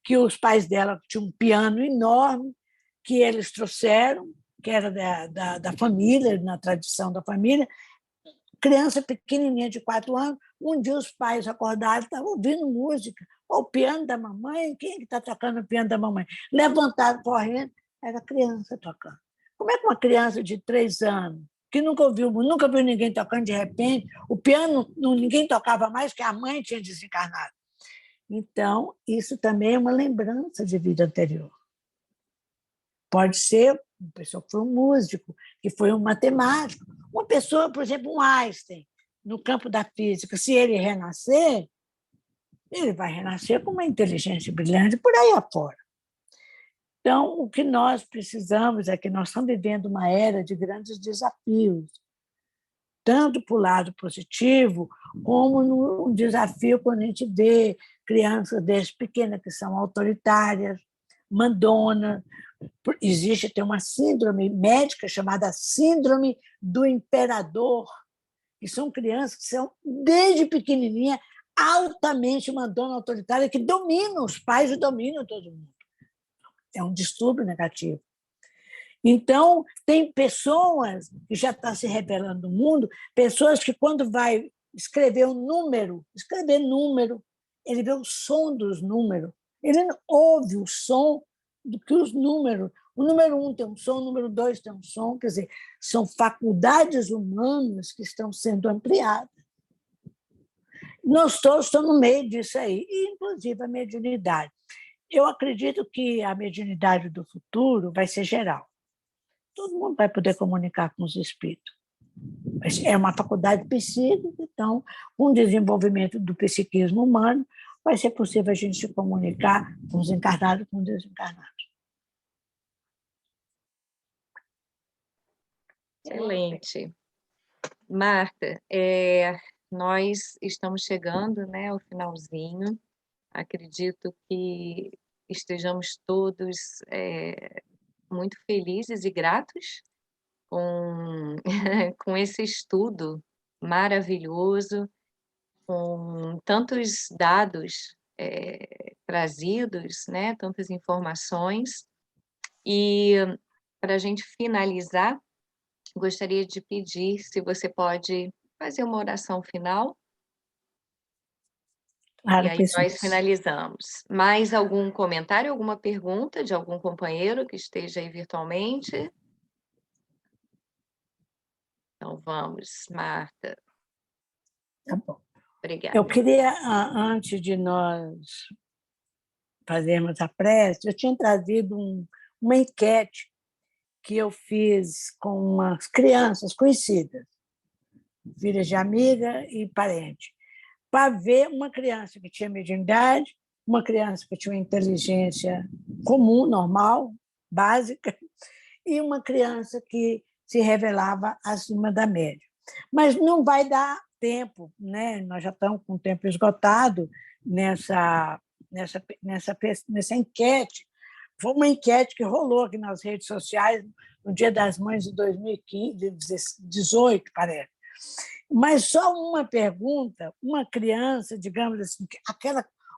que os pais dela tinham um piano enorme, que eles trouxeram, que era da família, na tradição da família, criança pequenininha de 4 anos, um dia os pais acordaram, estavam ouvindo música, o piano da mamãe, quem é que está tocando o piano da mamãe? Levantaram correndo, era a criança tocando. Como é que uma criança de 3 anos, que nunca viu ninguém tocando, de repente, o piano ninguém tocava mais, que a mãe tinha desencarnado. Então, isso também é uma lembrança de vida anterior. Pode ser uma pessoa que foi um músico, que foi um matemático, uma pessoa, por exemplo, um Einstein, no campo da física, se ele renascer, ele vai renascer com uma inteligência brilhante por aí afora. Então, o que nós precisamos é que nós estamos vivendo uma era de grandes desafios, tanto para o lado positivo, como no desafio quando a gente vê crianças desde pequenas que são autoritárias, mandonas. Existe até uma síndrome médica chamada síndrome do imperador, que são crianças que são, desde pequenininha, altamente mandona, autoritária, que dominam os pais e dominam todo mundo. É um distúrbio negativo. Então, tem pessoas que já estão se revelando no mundo, pessoas que, quando vai escrever número, ele vê o som dos números, ele não ouve o som do que os números. O número 1 tem um som, o número 2 tem um som, quer dizer, são faculdades humanas que estão sendo ampliadas. Nós todos estamos no meio disso aí, e inclusive a mediunidade. Eu acredito que a mediunidade do futuro vai ser geral. Todo mundo vai poder comunicar com os espíritos. É uma faculdade psíquica, então, com o desenvolvimento do psiquismo humano, vai ser possível a gente se comunicar com os encarnados e com os desencarnados. Excelente. Marta, nós estamos chegando, né, ao finalzinho. Acredito que estejamos todos muito felizes e gratos com, com esse estudo maravilhoso, com tantos dados trazidos, né, tantas informações. E, para a gente finalizar, gostaria de pedir se você pode fazer uma oração final. Claro E aí que sim. nós finalizamos. Mais algum comentário, alguma pergunta de algum companheiro que esteja aí virtualmente? Então vamos, Marta. Tá bom. Obrigada. Eu queria, antes de nós fazermos a prece, eu tinha trazido uma enquete que eu fiz com umas crianças conhecidas, filhas de amiga e parente, para ver uma criança que tinha mediunidade, uma criança que tinha uma inteligência comum, normal, básica, e uma criança que se revelava acima da média. Mas não vai dar tempo, né? Nós já estamos com o tempo esgotado nessa enquete. Foi uma enquete que rolou aqui nas redes sociais no Dia das Mães de 2018, parece. Mas só uma pergunta, uma criança, digamos assim,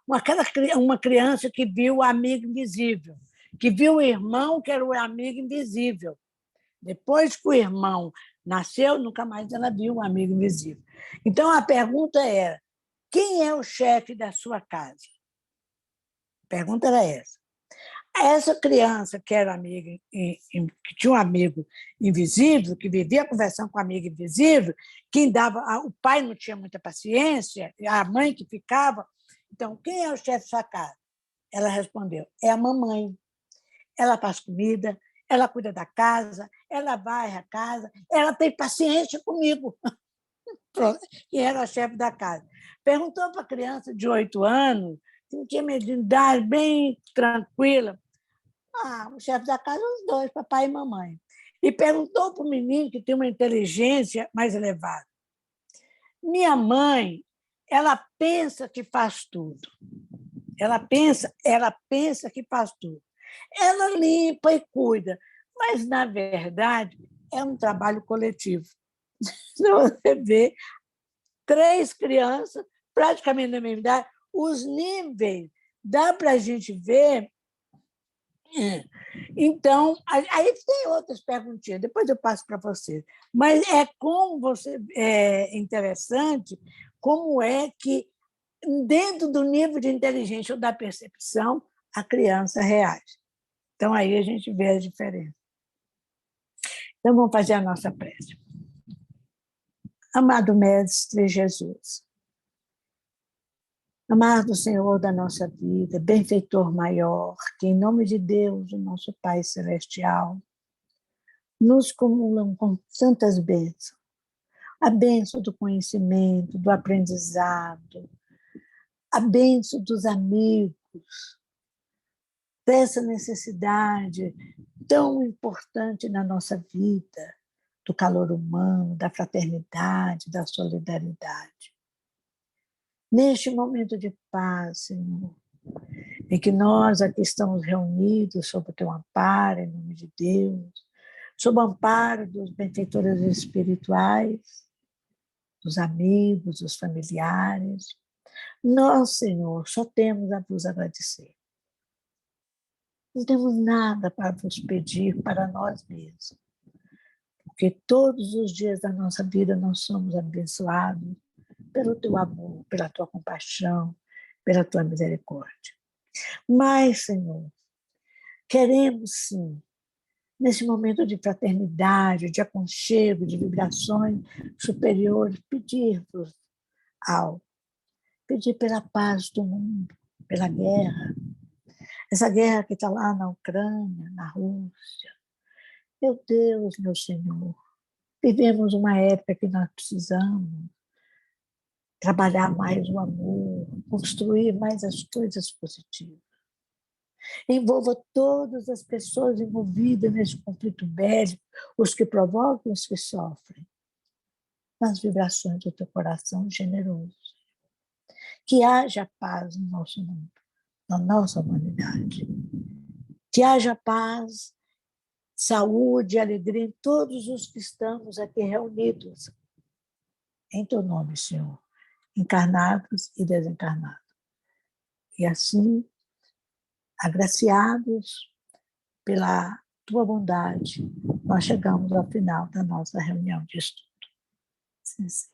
uma criança que viu o amigo invisível, que viu o irmão que era o amigo invisível. Depois que o irmão nasceu, nunca mais ela viu o amigo invisível. Então, a pergunta era: quem é o chefe da sua casa? A pergunta era essa. Essa criança que era amiga, que tinha um amigo invisível, que vivia conversando com um amigo invisível, quem dava, o pai não tinha muita paciência, a mãe que ficava. Então, quem é o chefe da sua casa? Ela respondeu: é a mamãe. Ela faz comida, ela cuida da casa, ela varre a casa, ela tem paciência comigo. E era a chefe da casa. Perguntou para a criança de 8 anos, que tinha mediunidade bem tranquila. O chefe da casa, os dois, papai e mamãe. E perguntou para o menino que tem uma inteligência mais elevada. Minha mãe, ela pensa que faz tudo. Ela pensa que faz tudo. Ela limpa e cuida, mas, na verdade, é um trabalho coletivo. Você vê 3 crianças, praticamente da mesma idade, os níveis, dá para a gente ver. Então, aí tem outras perguntinhas, depois eu passo para você. Mas é interessante como é que, dentro do nível de inteligência ou da percepção, a criança reage. Então, aí a gente vê a diferença. Então, vamos fazer a nossa prece. Amado Mestre Jesus, amado Senhor da nossa vida, benfeitor maior, que em nome de Deus, o nosso Pai Celestial, nos comulam com tantas bênçãos. A bênção do conhecimento, do aprendizado, a bênção dos amigos, dessa necessidade tão importante na nossa vida, do calor humano, da fraternidade, da solidariedade. Neste momento de paz, Senhor, em que nós aqui estamos reunidos sob o teu amparo, em nome de Deus, sob o amparo dos benfeitores espirituais, dos amigos, dos familiares, nós, Senhor, só temos a vos agradecer. Não temos nada para vos pedir para nós mesmos, porque todos os dias da nossa vida nós somos abençoados pelo teu amor, pela tua compaixão, pela tua misericórdia. Mas, Senhor, queremos sim, nesse momento de fraternidade, de aconchego, de vibrações superiores, pedir-vos algo. Pedir pela paz do mundo, pela guerra. Essa guerra que está lá na Ucrânia, na Rússia. Meu Deus, meu Senhor, vivemos uma época que nós precisamos trabalhar mais o amor, construir mais as coisas positivas. Envolva todas as pessoas envolvidas nesse conflito bélico, os que provocam, os que sofrem, nas vibrações do teu coração generoso. Que haja paz no nosso mundo, na nossa humanidade. Que haja paz, saúde e alegria em todos os que estamos aqui reunidos. Em teu nome, Senhor, encarnados e desencarnados. E assim, agraciados pela tua bondade, nós chegamos ao final da nossa reunião de estudo. Sim, sim.